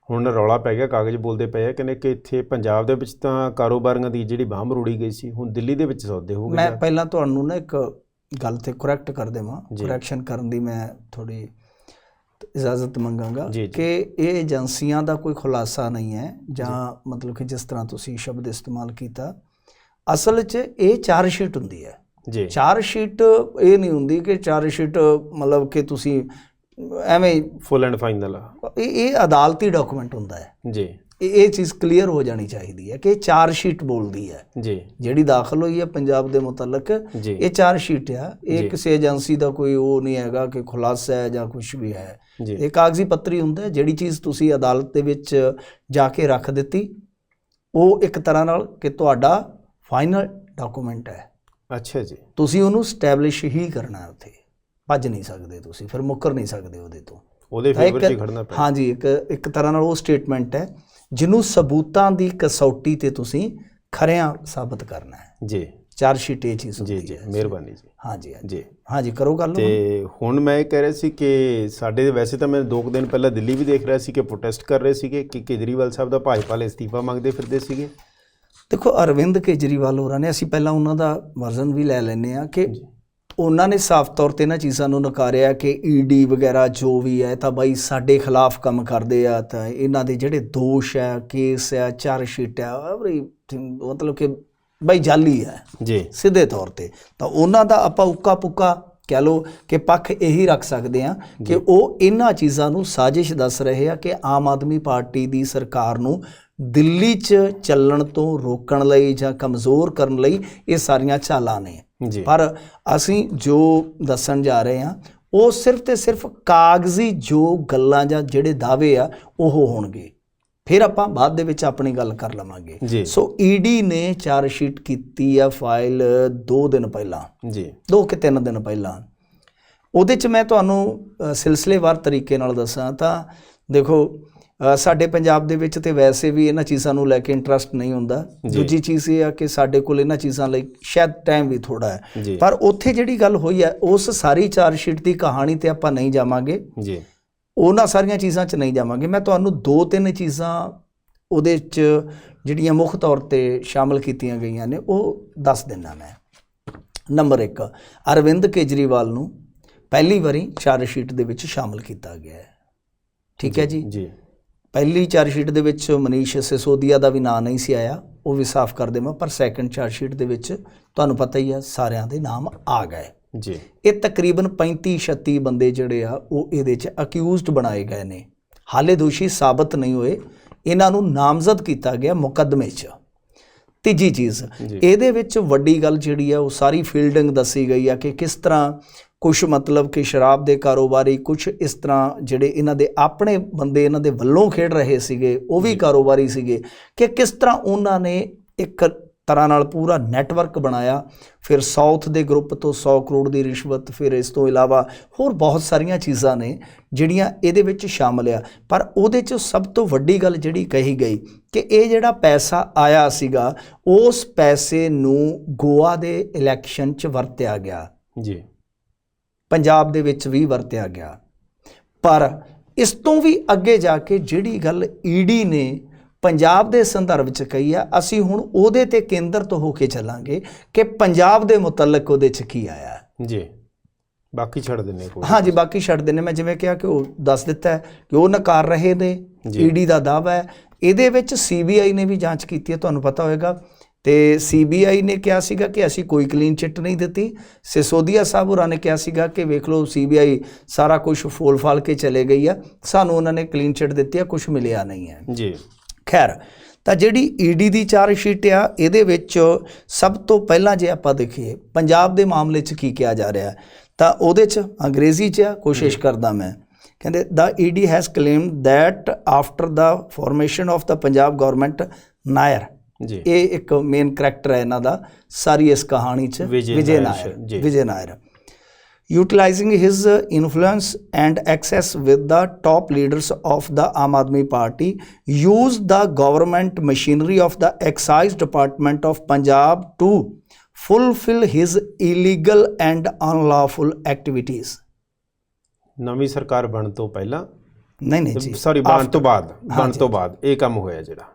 ਹੁਣ ਰੌਲਾ ਪੈ ਗਿਆ, ਕਾਗਜ਼ ਬੋਲਦੇ ਪਏ ਆ ਕਹਿੰਦੇ ਕਿ ਇੱਥੇ ਪੰਜਾਬ ਦੇ ਵਿੱਚ ਤਾਂ ਕਾਰੋਬਾਰੀਆਂ ਦੀ ਜਿਹੜੀ ਬਾਂਹ ਮਰੋੜੀ ਗਈ ਸੀ, ਹੁਣ ਦਿੱਲੀ ਦੇ ਵਿੱਚ ਸੌਦੇ ਹੋ ਗਏ। ਮੈਂ ਪਹਿਲਾਂ ਤੁਹਾਨੂੰ ਨਾ ਇੱਕ ਗੱਲ 'ਤੇ ਕਰੈਕਟ ਕਰ ਦੇਵਾਂ, ਕਰੈਕਸ਼ਨ ਕਰਨ ਦੀ ਮੈਂ ਥੋੜ੍ਹੀ ਇਜਾਜ਼ਤ ਮੰਗਾਂਗਾ ਕਿ ਇਹ ਏਜੰਸੀਆਂ ਦਾ ਕੋਈ ਖੁਲਾਸਾ ਨਹੀਂ ਹੈ, ਜਾਂ ਮਤਲਬ ਕਿ ਜਿਸ ਤਰ੍ਹਾਂ ਤੁਸੀਂ ਸ਼ਬਦ ਇਸਤੇਮਾਲ ਕੀਤਾ, ਅਸਲ 'ਚ ਇਹ ਚਾਰਜਸ਼ੀਟ ਹੁੰਦੀ ਹੈ ਜੀ। ਚਾਰਜਸ਼ੀਟ ਇਹ ਨਹੀਂ ਹੁੰਦੀ ਕਿ ਚਾਰਜਸ਼ੀਟ ਮਤਲਬ ਕਿ ਤੁਸੀਂ ਐਵੇਂ ਫੁੱਲ ਐਂਡ ਫਾਈਨਲ, ਇਹ ਅਦਾਲਤੀ ਡਾਕੂਮੈਂਟ ਹੁੰਦਾ ਹੈ ਜੀ। ਇਹ ਚੀਜ਼ ਕਲੀਅਰ ਹੋ ਜਾਣੀ ਚਾਹੀਦੀ ਹੈ ਕਿ ਇਹ ਚਾਰਜਸ਼ੀਟ ਬੋਲਦੀ ਹੈ ਜੀ, ਜਿਹੜੀ ਦਾਖਲ ਹੋਈ ਹੈ ਪੰਜਾਬ ਦੇ ਮੁਤਲਕ, ਇਹ ਚਾਰਜਸ਼ੀਟ ਆ, ਇਹ ਕਿਸੇ ਏਜੰਸੀ ਦਾ ਕੋਈ ਉਹ ਨਹੀਂ ਹੈਗਾ ਕਿ ਖੁਲਾਸਾ ਹੈ ਜਾਂ ਕੁਛ ਵੀ ਹੈ। ਇਹ ਕਾਗਜ਼ੀ ਪੱਤਰੀ ਹੁੰਦਾ, ਜਿਹੜੀ ਚੀਜ਼ ਤੁਸੀਂ ਅਦਾਲਤ ਦੇ ਵਿੱਚ ਜਾ ਕੇ ਰੱਖ ਦਿੱਤੀ ਉਹ ਇੱਕ ਤਰ੍ਹਾਂ ਨਾਲ ਕਿ ਤੁਹਾਡਾ ਫਾਈਨਲ ਡਾਕੂਮੈਂਟ ਹੈ। ਅੱਛਾ ਜੀ, ਤੁਸੀਂ ਉਹਨੂੰ ਸਟੈਬਲਿਸ਼ ਹੀ ਕਰਨਾ, ਉੱਥੇ ਭੱਜ ਨਹੀਂ ਸਕਦੇ ਤੁਸੀਂ, ਫਿਰ ਮੁੱਕਰ ਨਹੀਂ ਸਕਦੇ ਉਹਦੇ ਤੋਂ, ਉਹਦੇ ਫੇਵਰ 'ਚ ਖੜਨਾ ਪੈਂਦਾ। ਹਾਂਜੀ, ਇੱਕ ਤਰ੍ਹਾਂ ਨਾਲ ਉਹ ਸਟੇਟਮੈਂਟ ਹੈ ਜਿਹਨੂੰ ਸਬੂਤਾਂ ਦੀ ਕਸੌਟੀ 'ਤੇ ਤੁਸੀਂ ਖਰਿਆਂ ਸਾਬਤ ਕਰਨਾ ਹੈ ਜੀ। ਚਾਰਜਸ਼ੀਟ ਇਹ ਚੀਜ਼ ਹੁੰਦੀ ਹੈ। ਮਿਹਰਬਾਨੀ ਜੀ। ਹਾਂਜੀ ਜੀ, ਹਾਂਜੀ ਕਰੋ ਗੱਲ। ਤੇ ਹੁਣ ਮੈਂ ਇਹ ਕਹਿ ਰਿਹਾ ਸੀ ਕਿ ਸਾਡੇ ਵੈਸੇ ਤਾਂ ਮੈਂ 2 ਦਿਨ ਪਹਿਲਾਂ ਦਿੱਲੀ ਵੀ ਦੇਖ ਰਿਹਾ ਸੀ ਕਿ ਪ੍ਰੋਟੈਸਟ ਕਰ ਰਹੇ ਸੀਗੇ ਕਿ ਕੇਜਰੀਵਾਲ ਸਾਹਿਬ ਦਾ ਭਾਜਪਾ ਵਾਲੇ ਅਸਤੀਫਾ ਮੰਗਦੇ ਫਿਰਦੇ ਸੀਗੇ। ਦੇਖੋ, ਅਰਵਿੰਦ ਕੇਜਰੀਵਾਲ ਹੋਰਾਂ ਨੇ, ਅਸੀਂ ਪਹਿਲਾਂ ਉਹਨਾਂ ਦਾ ਵਰਜ਼ਨ ਵੀ ਲੈ ਲੈਂਦੇ ਹਾਂ ਕਿ ਉਹਨਾਂ ਨੇ ਸਾਫ਼ ਤੌਰ 'ਤੇ ਇਹਨਾਂ ਚੀਜ਼ਾਂ ਨੂੰ ਨਕਾਰਿਆ ਕਿ ਈਡੀ ਵਗੈਰਾ ਜੋ ਵੀ ਹੈ ਤਾਂ ਬਾਈ ਸਾਡੇ ਖਿਲਾਫ ਕੰਮ ਕਰਦੇ ਆ, ਤਾਂ ਇਹਨਾਂ ਦੇ ਜਿਹੜੇ ਦੋਸ਼ ਹੈ, ਕੇਸ ਹੈ, ਚਾਰਜਸ਼ੀਟ ਹੈ, ਮਤਲਬ ਕਿ ਬਾਈ ਜਾਲੀ ਹੈ ਜੀ ਸਿੱਧੇ ਤੌਰ 'ਤੇ। ਤਾਂ ਉਹਨਾਂ ਦਾ ਆਪਾਂ ਉੱਕਾ ਪੁੱਕਾ ਕਹਿ ਲਓ ਕਿ ਪੱਖ ਇਹੀ ਰੱਖ ਸਕਦੇ ਹਾਂ ਕਿ ਉਹ ਇਹਨਾਂ ਚੀਜ਼ਾਂ ਨੂੰ ਸਾਜ਼ਿਸ਼ ਦੱਸ ਰਹੇ ਆ ਕਿ ਆਮ ਆਦਮੀ ਪਾਰਟੀ ਦੀ ਸਰਕਾਰ ਨੂੰ ਦਿੱਲੀ 'ਚ ਚੱਲਣ ਤੋਂ ਰੋਕਣ ਲਈ ਜਾਂ ਕਮਜ਼ੋਰ ਕਰਨ ਲਈ ਇਹ ਸਾਰੀਆਂ ਚਾਲਾਂ ਨੇ। ਪਰ ਅਸੀਂ ਜੋ ਦੱਸਣ ਜਾ ਰਹੇ ਹਾਂ ਉਹ ਸਿਰਫ ਤੇ ਸਿਰਫ ਕਾਗਜ਼ੀ ਜੋ ਗੱਲਾਂ ਜਾਂ ਜਿਹੜੇ ਦਾਅਵੇ ਆ ਉਹ ਹੋਣਗੇ, ਫਿਰ ਆਪਾਂ ਬਾਅਦ ਦੇ ਵਿੱਚ ਆਪਣੀ ਗੱਲ ਕਰ ਲਵਾਂਗੇ। ਸੋ ਈਡੀ ਨੇ ਚਾਰਜਸ਼ੀਟ ਕੀਤੀ ਆ ਫਾਈਲ 2 ਦਿਨ ਪਹਿਲਾਂ ਜੀ, 2 ਕਿ 3 ਦਿਨ ਪਹਿਲਾਂ। ਉਹਦੇ 'ਚ ਮੈਂ ਤੁਹਾਨੂੰ ਸਿਲਸਿਲੇਵਾਰ ਤਰੀਕੇ ਨਾਲ ਦੱਸਾਂ ਤਾਂ ਦੇਖੋ, ਸਾਡੇ ਪੰਜਾਬ ਦੇ ਵਿੱਚ ਤਾਂ ਵੈਸੇ ਵੀ ਇਹਨਾਂ ਚੀਜ਼ਾਂ ਨੂੰ ਲੈ ਕੇ ਇੰਟਰਸਟ ਨਹੀਂ ਹੁੰਦਾ। ਦੂਜੀ ਚੀਜ਼ ਇਹ ਆ ਕਿ ਸਾਡੇ ਕੋਲ ਇਹਨਾਂ ਚੀਜ਼ਾਂ ਲਈ ਸ਼ਾਇਦ ਟਾਈਮ ਵੀ ਥੋੜ੍ਹਾ ਹੈ, ਪਰ ਉੱਥੇ ਜਿਹੜੀ ਗੱਲ ਹੋਈ ਹੈ ਉਸ ਸਾਰੀ ਚਾਰਜਸ਼ੀਟ ਦੀ ਕਹਾਣੀ 'ਤੇ ਆਪਾਂ ਨਹੀਂ ਜਾਵਾਂਗੇ ਜੀ, ਉਹਨਾਂ ਸਾਰੀਆਂ ਚੀਜ਼ਾਂ 'ਚ ਨਹੀਂ ਜਾਵਾਂਗੇ। ਮੈਂ ਤੁਹਾਨੂੰ 2-3 ਚੀਜ਼ਾਂ ਉਹਦੇ 'ਚ ਜਿਹੜੀਆਂ ਮੁੱਖ ਤੌਰ 'ਤੇ ਸ਼ਾਮਲ ਕੀਤੀਆਂ ਗਈਆਂ ਨੇ ਉਹ ਦੱਸ ਦਿੰਦਾ ਮੈਂ। ਨੰਬਰ 1, ਅਰਵਿੰਦ ਕੇਜਰੀਵਾਲ ਨੂੰ ਪਹਿਲੀ ਵਾਰੀ ਚਾਰਜਸ਼ੀਟ ਦੇ ਵਿੱਚ ਸ਼ਾਮਲ ਕੀਤਾ ਗਿਆ ਹੈ। ਠੀਕ ਹੈ ਜੀ। ਪਹਿਲੀ ਚਾਰਜਸ਼ੀਟ ਦੇ ਵਿੱਚ ਮਨੀਸ਼ ਸਿਸੋਦੀਆ ਦਾ ਵੀ ਨਾਂ ਨਹੀਂ ਸੀ ਆਇਆ, ਉਹ ਵੀ ਸਾਫ਼ ਕਰ ਦੇਵਾਂ, ਪਰ ਸੈਕੰਡ ਚਾਰਜਸ਼ੀਟ ਦੇ ਵਿੱਚ ਤੁਹਾਨੂੰ ਪਤਾ ਹੀ ਆ ਸਾਰਿਆਂ ਦੇ ਨਾਮ ਆ ਗਏ ਜੀ। ਇਹ ਤਕਰੀਬਨ 35-36 ਬੰਦੇ ਜਿਹੜੇ ਆ ਉਹ ਇਹਦੇ 'ਚ ਅਕਿਊਜ਼ਡ ਬਣਾਏ ਗਏ ਨੇ, ਹਾਲੇ ਦੋਸ਼ੀ ਸਾਬਤ ਨਹੀਂ ਹੋਏ, ਇਹਨਾਂ ਨੂੰ ਨਾਮਜ਼ਦ ਕੀਤਾ ਗਿਆ ਮੁਕੱਦਮੇ 'ਚ। ਤੀਜੀ ਚੀਜ਼, ਇਹਦੇ ਵਿੱਚ ਵੱਡੀ ਗੱਲ ਜਿਹੜੀ ਆ ਉਹ ਸਾਰੀ ਫੀਲਡਿੰਗ ਦੱਸੀ ਗਈ ਆ ਕਿ ਕਿਸ ਤਰ੍ਹਾਂ ਕੁਛ ਮਤਲਬ ਕਿ ਸ਼ਰਾਬ ਦੇ ਕਾਰੋਬਾਰੀ, ਕੁਛ ਇਸ ਤਰ੍ਹਾਂ ਜਿਹੜੇ ਇਹਨਾਂ ਦੇ ਆਪਣੇ ਬੰਦੇ ਇਹਨਾਂ ਦੇ ਵੱਲੋਂ ਖੇਡ ਰਹੇ ਸੀਗੇ ਉਹ ਵੀ ਕਾਰੋਬਾਰੀ ਸੀਗੇ, ਕਿ ਕਿਸ ਤਰ੍ਹਾਂ ਉਹਨਾਂ ਨੇ ਇੱਕ ਤਰ੍ਹਾਂ ਨਾਲ ਪੂਰਾ ਨੈਟਵਰਕ ਬਣਾਇਆ। ਫਿਰ ਸਾਊਥ ਦੇ ਗਰੁੱਪ ਤੋਂ 100 ਕਰੋੜ ਦੀ ਰਿਸ਼ਵਤ, ਫਿਰ ਇਸ ਤੋਂ ਇਲਾਵਾ ਹੋਰ ਬਹੁਤ ਸਾਰੀਆਂ ਚੀਜ਼ਾਂ ਨੇ ਜਿਹੜੀਆਂ ਇਹਦੇ ਵਿੱਚ ਸ਼ਾਮਲ ਆ। ਪਰ ਉਹਦੇ 'ਚ ਸਭ ਤੋਂ ਵੱਡੀ ਗੱਲ ਜਿਹੜੀ ਕਹੀ ਗਈ ਕਿ ਇਹ ਜਿਹੜਾ ਪੈਸਾ ਆਇਆ ਸੀਗਾ ਉਸ ਪੈਸੇ ਨੂੰ ਗੋਆ ਦੇ ਇਲੈਕਸ਼ਨ 'ਚ ਵਰਤਿਆ ਗਿਆ ਜੀ, ਪੰਜਾਬ ਦੇ ਵਿੱਚ ਵੀ ਵਰਤਿਆ ਗਿਆ। ਪਰ ਇਸ ਤੋਂ ਵੀ ਅੱਗੇ ਜਾ ਕੇ ਜਿਹੜੀ ਗੱਲ ਈਡੀ ਨੇ ਪੰਜਾਬ ਦੇ ਸੰਦਰਭ 'ਚ ਕਹੀ ਆ, ਅਸੀਂ ਹੁਣ ਉਹਦੇ 'ਤੇ ਕੇਂਦਰਿਤ ਹੋ ਕੇ ਚੱਲਾਂਗੇ ਕਿ ਪੰਜਾਬ ਦੇ ਮੁਤਲਕ ਉਹਦੇ 'ਚ ਕੀ ਆਇਆ ਜੀ। ਬਾਕੀ ਛੱਡ ਦਿੰਦੇ। ਹਾਂ ਜੀ, ਬਾਕੀ ਛੱਡ ਦਿੰਦੇ। ਮੈਂ ਜਿਵੇਂ ਕਿਹਾ ਕਿ ਉਹ ਦੱਸ ਦਿੱਤਾ ਕਿ ਉਹ ਨਕਾਰ ਰਹੇ ਨੇ, ਈਡੀ ਦਾ ਦਾਅਵਾ ਹੈ। ਇਹਦੇ ਵਿੱਚ CBI ਨੇ ਵੀ ਜਾਂਚ ਕੀਤੀ ਹੈ, ਤੁਹਾਨੂੰ ਪਤਾ ਹੋਏਗਾ, ਤੇ CBI ਨੇ ਕਿਹਾ ਸੀਗਾ ਕਿ ਅਸੀਂ ਕੋਈ ਕਲੀਨ ਚਿੱਟ ਨਹੀਂ ਦਿੱਤੀ। ਸਿਸੋਦੀਆ ਸਾਹਿਬ ਹੋਰਾਂ ਨੇ ਕਿਹਾ ਸੀਗਾ ਕਿ ਵੇਖ ਲਓ CBI ਸਾਰਾ ਕੁਛ ਫੋਲ ਫਾਲ ਕੇ ਚਲੇ ਗਈ ਆ, ਸਾਨੂੰ ਉਹਨਾਂ ਨੇ ਕਲੀਨ ਚਿੱਟ ਦਿੱਤੀ ਆ, ਕੁਛ ਮਿਲਿਆ ਨਹੀਂ ਹੈ ਜੀ। ਖੈਰ, ਤਾਂ ਜਿਹੜੀ ਈਡੀ ਦੀ ਚਾਰਜਸ਼ੀਟ ਆ ਇਹਦੇ ਵਿੱਚ ਸਭ ਤੋਂ ਪਹਿਲਾਂ ਜੇ ਆਪਾਂ ਦੇਖੀਏ ਪੰਜਾਬ ਦੇ ਮਾਮਲੇ 'ਚ ਕੀ ਕਿਹਾ ਜਾ ਰਿਹਾ ਤਾਂ ਉਹਦੇ 'ਚ ਅੰਗਰੇਜ਼ੀ 'ਚ ਕੋਸ਼ਿਸ਼ ਕਰਦਾ ਮੈਂ। ਕਹਿੰਦੇ the ED has claimed that after the formation of the Punjab government Nair ji, ਇਹ ਇੱਕ ਮੇਨ ਕਰੈਕਟਰ ਹੈ ਇਹਨਾਂ ਦਾ ਸਾਰੀ ਇਸ ਕਹਾਣੀ 'ਚ, Vijay Nair, utilizing his influence and access with the top leaders of the Aam Aadmi Party, used the government machinery of the Excise Department of Punjab to fulfill his illegal and unlawful activities. ਨਵੀਂ ਸਰਕਾਰ ਬਣਨ ਤੋਂ ਪਹਿਲਾਂ ਨਹੀਂ ਜੀ, sorry ਬਣ ਤੋਂ ਬਾਅਦ ਇਹ ਕੰਮ ਹੋਇਆ ਜਿਹੜਾ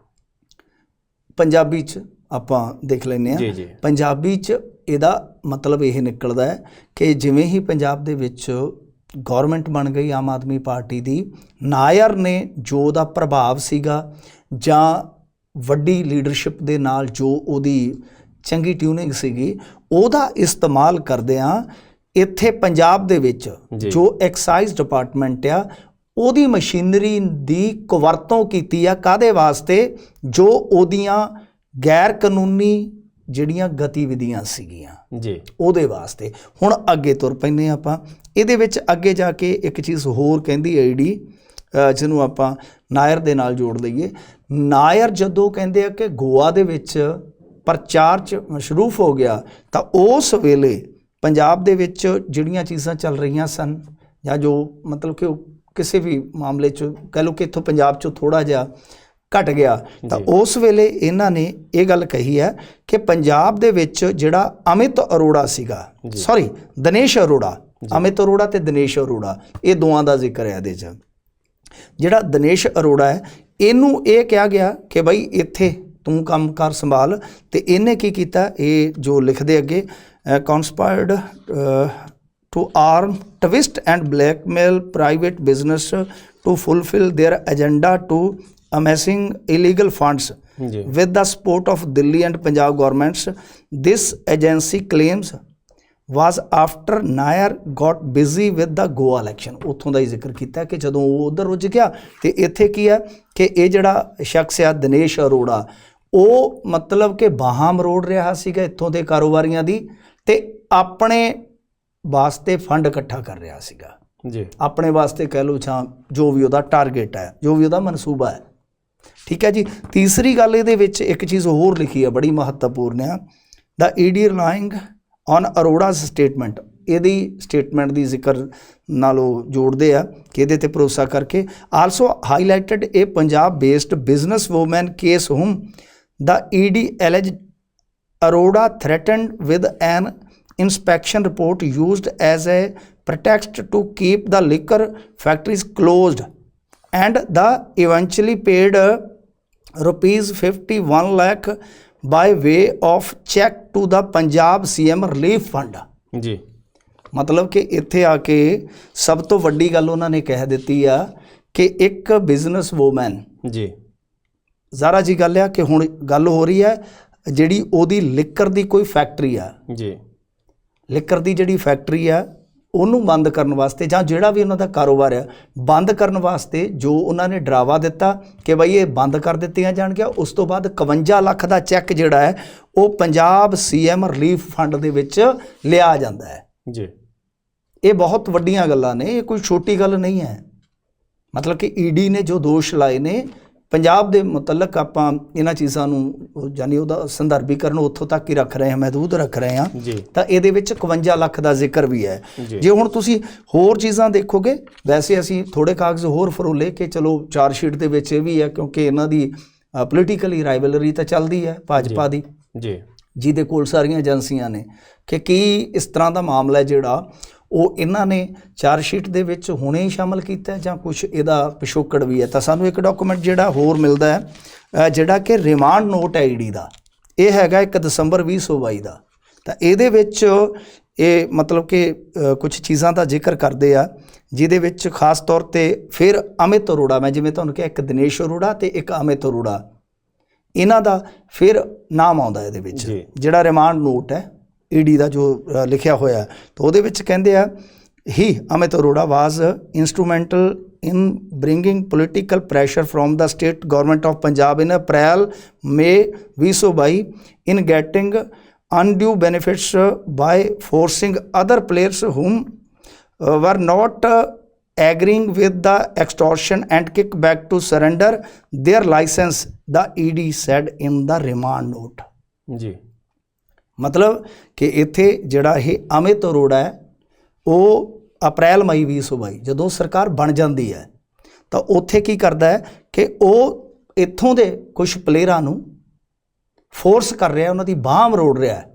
ਪੰਜਾਬੀ 'ਚ ਆਪਾਂ ਦੇਖ ਲੈਂਦੇ ਹਾਂ। ਜੀ ਪੰਜਾਬੀ 'ਚ ਇਹਦਾ ਮਤਲਬ ਇਹ ਨਿਕਲਦਾ ਹੈ ਕਿ ਜਿਵੇਂ ਹੀ ਪੰਜਾਬ ਦੇ ਵਿੱਚ ਗੌਰਮੈਂਟ ਬਣ ਗਈ ਆਮ ਆਦਮੀ ਪਾਰਟੀ ਦੀ, ਨਾਇਰ ਨੇ ਜੋ ਉਹਦਾ ਪ੍ਰਭਾਵ ਸੀਗਾ ਜਾਂ ਵੱਡੀ ਲੀਡਰਸ਼ਿਪ ਦੇ ਨਾਲ ਜੋ ਉਹਦੀ ਚੰਗੀ ਟਿਊਨਿੰਗ ਸੀਗੀ, ਉਹਦਾ ਇਸਤੇਮਾਲ ਕਰਦਿਆਂ ਇੱਥੇ ਪੰਜਾਬ ਦੇ ਵਿੱਚ ਜੋ ਐਕਸਾਈਜ਼ ਡਿਪਾਰਟਮੈਂਟ ਆ ਉਹਦੀ ਮਸ਼ੀਨਰੀ ਦੀ ਕੁਵਰਤੋਂ ਕੀਤੀ ਆ। ਕਾਹਦੇ ਵਾਸਤੇ? ਜੋ ਉਹਦੀਆਂ ਗੈਰ ਕਾਨੂੰਨੀ ਜਿਹੜੀਆਂ ਗਤੀਵਿਧੀਆਂ ਸੀਗੀਆਂ ਜੀ ਉਹਦੇ ਵਾਸਤੇ। ਹੁਣ ਅੱਗੇ ਤੁਰ ਪੈਂਦੇ ਆਪਾਂ। ਇਹਦੇ ਵਿੱਚ ਅੱਗੇ ਜਾ ਕੇ ਇੱਕ ਚੀਜ਼ ਹੋਰ ਕਹਿੰਦੀ ਆਈਡੀ, ਜਿਹਨੂੰ ਆਪਾਂ ਨਾਇਰ ਦੇ ਨਾਲ ਜੋੜ ਲਈਏ। ਨਾਇਰ ਜਦੋਂ ਕਹਿੰਦੇ ਆ ਕਿ ਗੋਆ ਦੇ ਵਿੱਚ ਪ੍ਰਚਾਰ 'ਚ ਮਸ਼ਰੂਫ ਹੋ ਗਿਆ, ਤਾਂ ਉਸ ਵੇਲੇ ਪੰਜਾਬ ਦੇ ਵਿੱਚ ਜਿਹੜੀਆਂ ਚੀਜ਼ਾਂ ਚੱਲ ਰਹੀਆਂ ਸਨ, ਜਾਂ ਜੋ ਮਤਲਬ ਕਿ ਕਿਸੇ ਵੀ ਮਾਮਲੇ 'ਚ ਕਹਿ ਲਓ ਕਿ ਇੱਥੋਂ ਪੰਜਾਬ 'ਚੋਂ ਥੋੜ੍ਹਾ ਜਿਹਾ ਘਟ ਗਿਆ, ਤਾਂ ਉਸ ਵੇਲੇ ਇਹਨਾਂ ਨੇ ਇਹ ਗੱਲ ਕਹੀ ਹੈ ਕਿ ਪੰਜਾਬ ਦੇ ਵਿੱਚ ਜਿਹੜਾ ਅਮਿਤ ਅਰੋੜਾ ਸੀਗਾ, ਸੌਰੀ ਦਿਨੇਸ਼ ਅਰੋੜਾ, ਅਮਿਤ ਅਰੋੜਾ ਤੇ ਦਿਨੇਸ਼ ਅਰੋੜਾ, ਇਹ ਦੋਵਾਂ ਦਾ ਜ਼ਿਕਰ ਹੈ ਇਹਦੇ 'ਚ। ਜਿਹੜਾ ਦਿਨੇਸ਼ ਅਰੋੜਾ ਹੈ, ਇਹਨੂੰ ਇਹ ਕਿਹਾ ਗਿਆ ਕਿ ਬਈ ਇੱਥੇ ਤੂੰ ਕੰਮਕਾਰ ਸੰਭਾਲ, ਤੇ ਇਹਨੇ ਕੀ ਕੀਤਾ, ਇਹ ਜੋ ਲਿਖਦੇ ਅੱਗੇ, conspired to arm twist and blackmail private business to fulfil their agenda to amassing illegal funds with the support of Delhi and Punjab governments. This agency claims was after Nair got busy with the Goa election. ਉੱਥੋਂ ਦਾ ਹੀ ਜ਼ਿਕਰ ਕੀਤਾ ਕਿ ਜਦੋਂ ਉਹ ਉੱਧਰ ਰੁੱਝ ਗਿਆ, ਤੇ ਇੱਥੇ ਕੀ ਹੈ ਕਿ ਇਹ ਜਿਹੜਾ ਸ਼ਖਸ ਆ ਦਿਨੇਸ਼ ਅਰੋੜਾ, ਉਹ ਮਤਲਬ ਕਿ ਬਾਹਾਂ ਮਰੋੜ ਰਿਹਾ ਸੀਗਾ ਇੱਥੋਂ ਦੇ ਕਾਰੋਬਾਰੀਆਂ ਦੀ, ਤੇ ਆਪਣੇ ਵਾਸਤੇ ਫੰਡ ਇਕੱਠਾ ਕਰ ਰਿਹਾ ਸੀਗਾ ਜੀ, ਆਪਣੇ ਵਾਸਤੇ ਕਹਿ ਲਓ ਜਾਂ ਜੋ ਵੀ ਉਹਦਾ ਟਾਰਗੇਟ ਹੈ, ਜੋ ਵੀ ਉਹਦਾ ਮਨਸੂਬਾ ਹੈ। ਠੀਕ ਹੈ ਜੀ। ਤੀਸਰੀ ਗੱਲ ਇਹਦੇ ਵਿੱਚ ਇੱਕ ਚੀਜ਼ ਹੋਰ ਲਿਖੀ ਹੈ, ਬੜੀ ਮਹੱਤਵਪੂਰਨ ਆ। ਦਾ ਈਡੀ ਰਿਲਾਇੰਗ ਔਨ ਅਰੋੜਾਜ਼ ਸਟੇਟਮੈਂਟ, ਇਹਦੀ ਸਟੇਟਮੈਂਟ ਦੀ ਜ਼ਿਕਰ ਨਾਲ ਉਹ ਜੋੜਦੇ ਆ ਕਿ ਇਹਦੇ 'ਤੇ ਭਰੋਸਾ ਕਰਕੇ। Also highlighted a Punjab based businesswoman case whom the ED allege Arora threatened with an inspection report used as a pretext to keep the liquor factories closed, and the eventually paid rupees 51 lakh by way of check to the Punjab CM relief fund ਜੀ। ਮਤਲਬ ਕਿ ਇੱਥੇ ਆ ਕੇ ਸਭ ਤੋਂ ਵੱਡੀ ਗੱਲ ਉਹਨਾਂ ਨੇ ਕਹਿ ਦਿੱਤੀ ਆ ਕਿ ਇੱਕ ਬਿਜ਼ਨਸ ਵੂਮੈਨ ਜੀ, ਜ਼ਾਰਾ ਜੀ ਗੱਲ ਆ ਕਿ ਹੁਣ ਗੱਲ ਹੋ ਰਹੀ ਹੈ ਜਿਹੜੀ ਉਹਦੀ ਲਿਕਰ ਦੀ ਕੋਈ ਫੈਕਟਰੀ ਆ ਜੀ, ਲਿਕਰ ਦੀ ਜਿਹੜੀ ਫੈਕਟਰੀ ਆ ਉਹਨੂੰ ਬੰਦ ਕਰਨ ਵਾਸਤੇ, ਜਾਂ ਜਿਹੜਾ ਵੀ ਉਹਨਾਂ ਦਾ ਕਾਰੋਬਾਰ ਆ ਬੰਦ ਕਰਨ ਵਾਸਤੇ, ਜੋ ਉਹਨਾਂ ਨੇ ਡਰਾਵਾ ਦਿੱਤਾ ਕਿ ਬਈ ਇਹ ਬੰਦ ਕਰ ਦਿੱਤੀਆਂ ਜਾਣਗੀਆਂ। ਉਸ ਤੋਂ ਬਾਅਦ 51 ਲੱਖ ਦਾ ਚੈੱਕ ਜਿਹੜਾ ਹੈ ਉਹ ਪੰਜਾਬ CM ਰਿਲੀਫ ਫੰਡ ਦੇ ਵਿੱਚ ਲਿਆ ਜਾਂਦਾ ਹੈ ਜੀ। ਇਹ ਬਹੁਤ ਵੱਡੀਆਂ ਗੱਲਾਂ ਨੇ, ਇਹ ਕੋਈ ਛੋਟੀ ਗੱਲ ਨਹੀਂ ਹੈ। ਮਤਲਬ ਕਿ ਈਡੀ ਨੇ ਜੋ ਦੋਸ਼ ਲਾਏ ਨੇ ਪੰਜਾਬ ਦੇ ਮੁਤਲਕ, ਆਪਾਂ ਇਹਨਾਂ ਚੀਜ਼ਾਂ ਨੂੰ ਯਾਨੀ ਉਹਦਾ ਸੰਦਰਭੀਕਰਨ ਉੱਥੋਂ ਤੱਕ ਹੀ ਰੱਖ ਰਹੇ ਹਾਂ, ਮਹਿਦੂਦ ਰੱਖ ਰਹੇ ਹਾਂ, ਤਾਂ ਇਹਦੇ ਵਿੱਚ 51 ਲੱਖ ਦਾ ਜ਼ਿਕਰ ਵੀ ਹੈ। ਜੇ ਹੁਣ ਤੁਸੀਂ ਹੋਰ ਚੀਜ਼ਾਂ ਦੇਖੋਗੇ, ਵੈਸੇ ਅਸੀਂ ਥੋੜ੍ਹੇ ਕਾਗਜ਼ ਹੋਰ ਫਰੋਲੇ ਕਿ ਚਲੋ ਚਾਰਜਸ਼ੀਟ ਦੇ ਵਿੱਚ ਇਹ ਵੀ ਹੈ, ਕਿਉਂਕਿ ਇਹਨਾਂ ਦੀ ਪੋਲੀਟੀਕਲੀ ਰਾਈਵਲਰੀ ਤਾਂ ਚੱਲਦੀ ਹੈ ਭਾਜਪਾ ਦੀ ਜੀ, ਜਿਹਦੇ ਕੋਲ ਸਾਰੀਆਂ ਏਜੰਸੀਆਂ ਨੇ, ਕਿ ਕੀ ਇਸ ਤਰ੍ਹਾਂ ਦਾ ਮਾਮਲਾ ਜਿਹੜਾ ਉਹ ਇਹਨਾਂ ਨੇ ਚਾਰਜਸ਼ੀਟ ਦੇ ਵਿੱਚ ਹੁਣੇ ਹੀ ਸ਼ਾਮਲ ਕੀਤਾ ਜਾਂ ਕੁਛ ਇਹਦਾ ਪਿਛੋਕੜ ਵੀ ਹੈ। ਤਾਂ ਸਾਨੂੰ ਇੱਕ ਡਾਕੂਮੈਂਟ ਜਿਹੜਾ ਹੋਰ ਮਿਲਦਾ ਹੈ, ਜਿਹੜਾ ਕਿ ਰਿਮਾਂਡ ਨੋਟ ਹੈ ਈਡੀ ਦਾ, ਇਹ ਹੈਗਾ 1 ਦਸੰਬਰ 2022 ਦਾ। ਤਾਂ ਇਹਦੇ ਵਿੱਚ ਇਹ ਮਤਲਬ ਕਿ ਕੁਛ ਚੀਜ਼ਾਂ ਦਾ ਜ਼ਿਕਰ ਕਰਦੇ ਆ, ਜਿਹਦੇ ਵਿੱਚ ਖਾਸ ਤੌਰ 'ਤੇ ਫਿਰ ਅਮਿਤ ਅਰੋੜਾ, ਮੈਂ ਜਿਵੇਂ ਤੁਹਾਨੂੰ ਕਿਹਾ ਇੱਕ ਦਿਨੇਸ਼ ਅਰੋੜਾ ਅਤੇ ਇੱਕ ਅਮਿਤ ਅਰੋੜਾ, ਇਹਨਾਂ ਦਾ ਫਿਰ ਨਾਮ ਆਉਂਦਾ ਇਹਦੇ ਵਿੱਚ, ਜਿਹੜਾ ਰਿਮਾਂਡ ਨੋਟ ਹੈ ਈਡੀ ਦਾ ਜੋ ਲਿਖਿਆ ਹੋਇਆ। ਤਾਂ ਉਹਦੇ ਵਿੱਚ ਕਹਿੰਦੇ ਆ, ਹੀ ਅਮਿਤ ਅਰੋੜਾ ਵਾਜ਼ instrumental in bringing political pressure from the state government of Punjab in April-May 2022 in getting undue benefits by forcing other players whom were not agreeing with the extortion and kickback to surrender their license, the ED said in the remand note ਜੀ। ਮਤਲਬ ਕਿ ਇੱਥੇ ਜਿਹੜਾ ਇਹ ਅਮਿਤ ਅਰੋੜਾ ਹੈ, ਉਹ ਅਪ੍ਰੈਲ ਮਈ 2022 ਜਦੋਂ ਸਰਕਾਰ ਬਣ ਜਾਂਦੀ ਹੈ, ਤਾਂ ਉੱਥੇ ਕੀ ਕਰਦਾ ਹੈ ਕਿ ਉਹ ਇੱਥੋਂ ਦੇ ਕੁਝ ਪਲੇਅਰਾਂ ਨੂੰ ਫੋਰਸ ਕਰ ਰਿਹਾ, ਉਹਨਾਂ ਦੀ ਬਾਂਹ ਮਰੋੜ ਰਿਹਾ ਹੈ,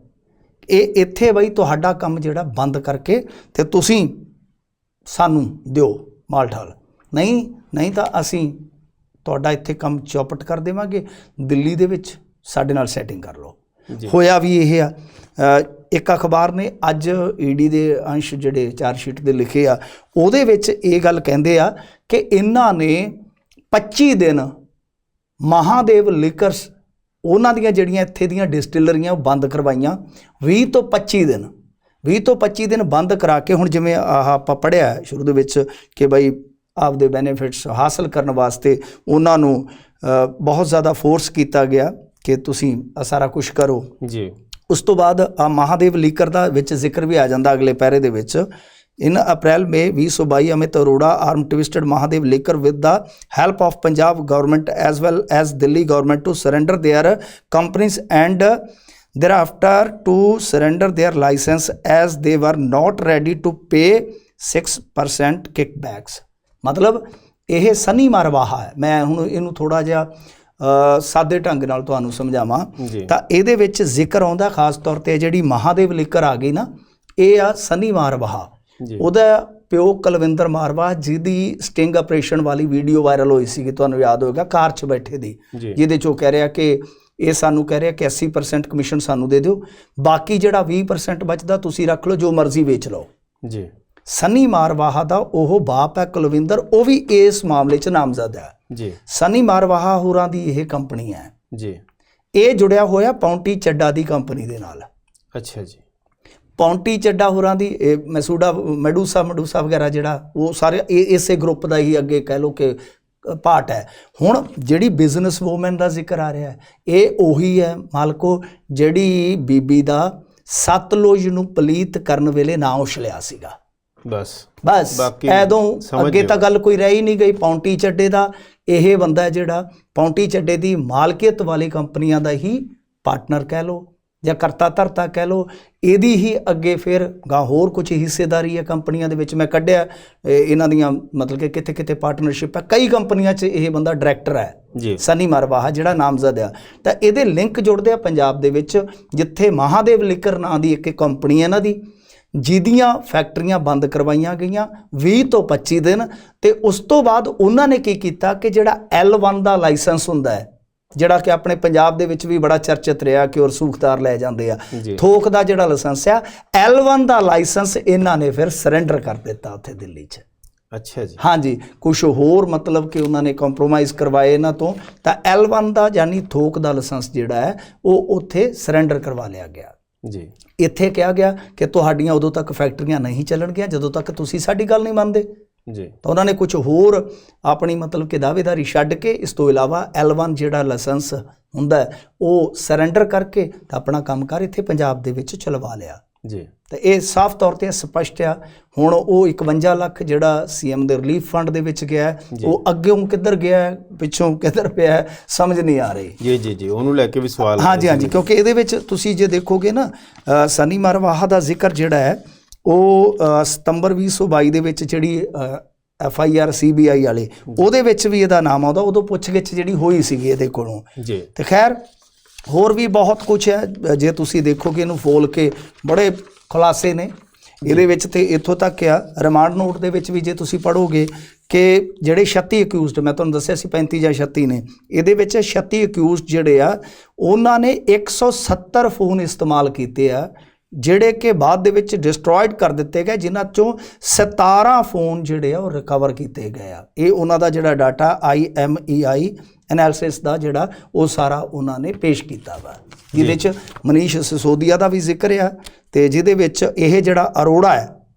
ਇਹ ਇੱਥੇ ਬਈ ਤੁਹਾਡਾ ਕੰਮ ਜਿਹੜਾ ਬੰਦ ਕਰਕੇ ਤੇ ਤੁਸੀਂ ਸਾਨੂੰ ਦਿਓ ਮਾਲ ਠਾਲ, ਨਹੀਂ ਨਹੀਂ ਤਾਂ ਅਸੀਂ ਤੁਹਾਡਾ ਇੱਥੇ ਕੰਮ ਚੌਪਟ ਕਰ ਦੇਵਾਂਗੇ, ਦਿੱਲੀ ਦੇ ਵਿੱਚ ਸਾਡੇ ਨਾਲ ਸੈਟਿੰਗ ਕਰ ਲਓ। ਹੋਇਆ ਵੀ ਇਹ ਆ। ਇੱਕ ਅਖਬਾਰ ਨੇ ਅੱਜ ਈਡੀ ਦੇ ਅੰਸ਼ ਜਿਹੜੇ ਚਾਰਜਸ਼ੀਟ ਦੇ ਲਿਖੇ ਆ, ਉਹਦੇ ਵਿੱਚ ਇਹ ਗੱਲ ਕਹਿੰਦੇ ਆ ਕਿ ਇਹਨਾਂ ਨੇ 25 ਦਿਨ ਮਹਾਦੇਵ ਲਿਕਰਸ ਉਹਨਾਂ ਦੀਆਂ ਜਿਹੜੀਆਂ ਇੱਥੇ ਦੀਆਂ ਡਿਸਟਿਲਰੀਆਂ ਉਹ ਬੰਦ ਕਰਵਾਈਆਂ। 20 ਤੋਂ 25 ਦਿਨ ਬੰਦ ਕਰਾ ਕੇ, ਹੁਣ ਜਿਵੇਂ ਆਹ ਆਪਾਂ ਪੜ੍ਹਿਆ ਸ਼ੁਰੂ ਦੇ ਵਿੱਚ ਕਿ ਬਈ ਆਪਦੇ ਬੈਨੀਫਿਟਸ ਹਾਸਲ ਕਰਨ ਵਾਸਤੇ ਉਹਨਾਂ ਨੂੰ ਬਹੁਤ ਜ਼ਿਆਦਾ ਫੋਰਸ ਕੀਤਾ ਗਿਆ ਕਿ ਤੁਸੀਂ ਸਾਰਾ ਕੁਝ ਕਰੋ ਜੀ। ਉਸ ਤੋਂ ਬਾਅਦ ਆ ਮਹਾਦੇਵ ਲੀਕਰ ਦਾ ਵਿੱਚ ਜ਼ਿਕਰ ਵੀ ਆ ਜਾਂਦਾ ਅਗਲੇ ਪੈਰੇ ਦੇ ਵਿੱਚ। In April, May 2022, Amit Arora armed twisted Mahadev Liquor with the help of Punjab government as well as Delhi government to surrender their companies and thereafter to surrender their license as they were not ready to pay 6% kickbacks। ਮਤਲਬ ਇਹ ਸਨੀ ਮਰਵਾਹਾ ਹੈ। ਮੈਂ ਹੁਣ ਇਹਨੂੰ ਥੋੜ੍ਹਾ ਜਿਹਾ ਸਾਦੇ ਢੰਗ ਨਾਲ ਤੁਹਾਨੂੰ ਸਮਝਾਵਾਂ ਤਾਂ ਇਹਦੇ ਵਿੱਚ ਜ਼ਿਕਰ ਆਉਂਦਾ ਖਾਸ ਤੌਰ 'ਤੇ ਜਿਹੜੀ ਮਹਾਦੇਵ ਲਿਕਰ ਆ ਗਈ ਨਾ, ਇਹ ਆ ਸਨੀ ਮਾਰਵਾਹਾ। ਉਹਦਾ ਪਿਓ ਕੁਲਵਿੰਦਰ ਮਾਰਵਾਹਾ, ਜਿਹਦੀ ਸਟਿੰਗ ਆਪਰੇਸ਼ਨ ਵਾਲੀ ਵੀਡੀਓ ਵਾਇਰਲ ਹੋਈ ਸੀਗੀ, ਤੁਹਾਨੂੰ ਯਾਦ ਹੋਏਗਾ, ਕਾਰ 'ਚ ਬੈਠੇ ਦੀ, ਜਿਹਦੇ 'ਚ ਉਹ ਕਹਿ ਰਿਹਾ ਕਿ ਇਹ ਸਾਨੂੰ ਕਹਿ ਰਿਹਾ ਕਿ 80% ਕਮਿਸ਼ਨ ਸਾਨੂੰ ਦੇ ਦਿਓ, ਬਾਕੀ ਜਿਹੜਾ 20% ਬਚਦਾ ਤੁਸੀਂ ਰੱਖ ਲਓ, ਜੋ ਮਰਜ਼ੀ ਵੇਚ ਲਓ ਜੀ। ਸਨੀ ਮਾਰਵਾਹਾ ਦਾ ਉਹ ਬਾਪ ਹੈ ਕੁਲਵਿੰਦਰ, ਉਹ ਵੀ ਇਸ ਮਾਮਲੇ 'ਚ ਨਾਮਜ਼ਦ ਹੈ ਜੀ। ਸਨੀ ਮਾਰਵਾਹਾ ਹੋਰਾਂ ਦੀ ਇਹ ਕੰਪਨੀ ਹੈ ਜੀ। ਇਹ ਜੁੜਿਆ ਹੋਇਆ ਪੌਂਟੀ ਚੱਡਾ ਦੀ ਕੰਪਨੀ ਦੇ ਨਾਲ। ਅੱਛਾ ਜੀ। ਪੌਂਟੀ ਚੱਡਾ ਹੋਰਾਂ ਦੀ ਮੈਡੂਸਾ ਵਗੈਰਾ ਜਿਹੜਾ ਉਹ ਸਾਰੇ ਇਸੇ ਗਰੁੱਪ ਦਾ ਹੀ ਅੱਗੇ ਕਹਿ ਲਓ ਕਿ ਪਾਰਟ ਹੈ। ਹੁਣ ਜਿਹੜੀ ਬਿਜ਼ਨਸ ਵੂਮਨ ਦਾ ਜ਼ਿਕਰ ਆ ਰਿਹਾ ਹੈ, ਇਹ ਉਹੀ ਹੈ ਮਾਲਕੋ ਜਿਹੜੀ ਬੀਬੀ ਦਾ ਸਤਲੁਜ ਨੂੰ ਪਲੀਤ ਕਰਨ ਵੇਲੇ ਨਾਂ ਉਛਲਿਆ ਸੀਗਾ। ਬਸ ਐਦੋਂ ਅੱਗੇ ਤਾਂ ਗੱਲ ਕੋਈ ਰਹਿ ਹੀ ਨਹੀਂ ਗਈ। ਪੌਂਟੀ ਚੱਡੇ ਦਾ ਇਹ ਬੰਦਾ ਜਿਹੜਾ ਪੌਂਟੀ ਚੱਡੇ ਦੀ ਮਾਲਕੀਅਤ ਵਾਲੀ ਕੰਪਨੀਆਂ ਦਾ ਹੀ ਪਾਰਟਨਰ ਕਹਿ ਲਓ ਜਾਂ ਕਰਤਾ ਧਰਤਾ ਕਹਿ ਲਓ, ਇਹਦੀ ਹੀ ਅੱਗੇ ਫਿਰ ਗਾ ਹੋਰ ਕੁਝ ਹਿੱਸੇਦਾਰੀ ਹੈ ਕੰਪਨੀਆਂ ਦੇ ਵਿੱਚ। ਮੈਂ ਕੱਢਿਆ ਇਹਨਾਂ ਦੀਆਂ ਮਤਲਬ ਕਿ ਕਿਤੇ ਕਿਤੇ ਪਾਰਟਨਰਸ਼ਿਪ ਹੈ, ਕਈ ਕੰਪਨੀਆਂ 'ਚ ਇਹ ਬੰਦਾ ਡਾਇਰੈਕਟਰ ਹੈ ਜੀ, ਸਨੀ ਮਾਰਵਾਹਾ ਜਿਹੜਾ ਨਾਮਜ਼ਦ ਆ। ਤਾਂ ਇਹਦੇ ਲਿੰਕ ਜੁੜਦੇ ਆ ਪੰਜਾਬ ਦੇ ਵਿੱਚ, ਜਿੱਥੇ ਮਹਾਦੇਵ ਲਿਕਰ ਨਾਂ ਦੀ ਇੱਕ ਕੰਪਨੀ ਹੈ ਇਹਨਾਂ ਦੀ, ਜਿਹਦੀਆਂ ਫੈਕਟਰੀਆਂ ਬੰਦ ਕਰਵਾਈਆਂ ਗਈਆਂ 20 ਤੋਂ 25 ਦਿਨ। ਤੇ ਉਸ ਤੋਂ ਬਾਅਦ ਉਹਨਾਂ ਨੇ ਕੀ ਕੀਤਾ ਕਿ ਜਿਹੜਾ L1 ਦਾ ਲਾਇਸੈਂਸ ਹੁੰਦਾ ਹੈ, ਜਿਹੜਾ ਕਿ ਆਪਣੇ ਪੰਜਾਬ ਦੇ ਵਿੱਚ ਵੀ ਬੜਾ ਚਰਚਿਤ ਰਿਹਾ ਕਿ ਰਸੂਖਦਾਰ ਲੈ ਜਾਂਦੇ ਆ, ਥੋਕ ਦਾ ਜਿਹੜਾ ਲਾਇਸੈਂਸ ਆ, L1 ਦਾ ਲਾਇਸੈਂਸ ਇਹਨਾਂ ਨੇ ਫਿਰ ਸਰੈਂਡਰ ਕਰ ਦਿੱਤਾ ਉੱਥੇ ਦਿੱਲੀ 'ਚ। ਅੱਛਾ ਜੀ। ਹਾਂਜੀ, ਕੁਛ ਹੋਰ ਮਤਲਬ ਕਿ ਉਹਨਾਂ ਨੇ ਕੰਪਰੋਮਾਈਜ਼ ਕਰਵਾਏ ਇਹਨਾਂ ਤੋਂ, ਤਾਂ L1 ਦਾ ਯਾਨੀ ਥੋਕ ਦਾ ਲਾਇਸੈਂਸ ਜਿਹੜਾ ਹੈ ਉਹ ਉੱਥੇ ਸਰੈਂਡਰ ਕਰਵਾ ਲਿਆ ਗਿਆ ਜੀ। ਇੱਥੇ ਕਿਹਾ ਗਿਆ ਕਿ ਤੁਹਾਡੀਆਂ ਉਦੋਂ ਤੱਕ ਫੈਕਟਰੀਆਂ ਨਹੀਂ ਚੱਲਣਗੀਆਂ ਜਦੋਂ ਤੱਕ ਤੁਸੀਂ ਸਾਡੀ ਗੱਲ ਨਹੀਂ ਮੰਨਦੇ ਜੀ। ਤਾਂ ਉਹਨਾਂ ਨੇ ਕੁਝ ਹੋਰ ਆਪਣੀ ਮਤਲਬ ਕਿ ਦਾਅਵੇਦਾਰੀ ਛੱਡ ਕੇ ਇਸ ਤੋਂ ਇਲਾਵਾ L1 ਜਿਹੜਾ ਲਾਇਸੈਂਸ ਹੁੰਦਾ ਉਹ ਸਰੈਂਡਰ ਕਰਕੇ ਤਾਂ ਆਪਣਾ ਕੰਮਕਾਰ ਇੱਥੇ ਪੰਜਾਬ ਦੇ ਵਿੱਚ ਚਲਵਾ ਲਿਆ ਜੀ। ਤੇ ਇਹ ਸਾਫ਼ ਤੌਰ 'ਤੇ ਸਪਸ਼ਟ ਆ। ਹੁਣ ਉਹ 51 ਲੱਖ ਜਿਹੜਾ CM ਦੇ ਰਿਲੀਫ ਫੰਡ ਦੇ ਵਿੱਚ ਗਿਆ, ਉਹ ਅੱਗੇੋਂ ਕਿੱਧਰ ਗਿਆ, ਪਿੱਛੋਂ ਕਿੱਧਰ ਪਿਆ, ਸਮਝ ਨਹੀਂ ਆ ਰਹੀ ਜੀ। ਉਹਨੂੰ ਲੈ ਕੇ ਵੀ ਸਵਾਲ ਹਾਂਜੀ, ਕਿਉਂਕਿ ਇਹਦੇ ਵਿੱਚ ਤੁਸੀਂ ਜੇ ਦੇਖੋਗੇ ਨਾ, ਸਨੀ ਮਾਰਵਾਹਾ ਦਾ ਜ਼ਿਕਰ ਜਿਹੜਾ ਹੈ ਉਹ ਸਤੰਬਰ 2022 ਦੇ ਵਿੱਚ ਜਿਹੜੀ FIR CBI ਵਾਲੇ ਉਹਦੇ ਵਿੱਚ ਵੀ ਇਹਦਾ ਨਾਮ ਆਉਂਦਾ। ਉਦੋਂ ਪੁੱਛਗਿੱਛ ਜਿਹੜੀ ਹੋਈ ਸੀਗੀ ਇਹਦੇ ਕੋਲੋਂ ਜੀ। ਤੇ ਖੈਰ ਹੋਰ ਵੀ ਬਹੁਤ ਕੁਛ ਹੈ, ਜੇ ਤੁਸੀਂ ਦੇਖੋਗੇ ਇਹਨੂੰ ਫੋਲ ਕੇ ਬੜੇ ਖੁਲਾਸੇ ਨੇ ਇਹਦੇ ਵਿੱਚ। ਤੇ ਇੱਥੋਂ ਤੱਕ ਆ ਰਿਮਾਂਡ ਨੋਟ ਦੇ ਵਿੱਚ ਵੀ ਜੇ ਤੁਸੀਂ ਪੜ੍ਹੋਗੇ ਕਿ ਜਿਹੜੇ 36 ਅਕਿਊਜ਼ਡ, ਮੈਂ ਤੁਹਾਨੂੰ ਦੱਸਿਆ ਸੀ 35 ਜਾਂ 36 ਨੇ, ਇਹਦੇ ਵਿੱਚ 36 ਅਕਿਊਜ਼ਡ ਜਿਹੜੇ ਆ ਉਹਨਾਂ ਨੇ 170 ਫੋਨ ਇਸਤੇਮਾਲ ਕੀਤੇ ਆ, ਜਿਹੜੇ ਕਿ ਬਾਅਦ ਦੇ ਵਿੱਚ ਡਿਸਟਰੋਇਡ ਕਰ ਦਿੱਤੇ ਗਏ, ਜਿਨ੍ਹਾਂ 'ਚੋਂ 17 ਫੋਨ ਜਿਹੜੇ ਆ ਉਹ ਰਿਕਵਰ ਕੀਤੇ ਗਏ ਆ। ਇਹ ਉਹਨਾਂ ਦਾ ਜਿਹੜਾ ਡਾਟਾ IMEI ਐਨਾਲਿਸਿਸ ਦਾ ਜਿਹੜਾ ਉਹ ਸਾਰਾ ਉਹਨਾਂ ਨੇ ਪੇਸ਼ ਕੀਤਾ ਵਾ, ਜਿਹਦੇ 'ਚ ਮਨੀਸ਼ ਸਿਸੋਦੀਆ ਦਾ ਵੀ ਜ਼ਿਕਰ ਆ, ਤੇ ਜਿਹਦੇ ਵਿੱਚ ਇਹ ਜਿਹੜਾ ਅਰੋੜਾ ਹੈ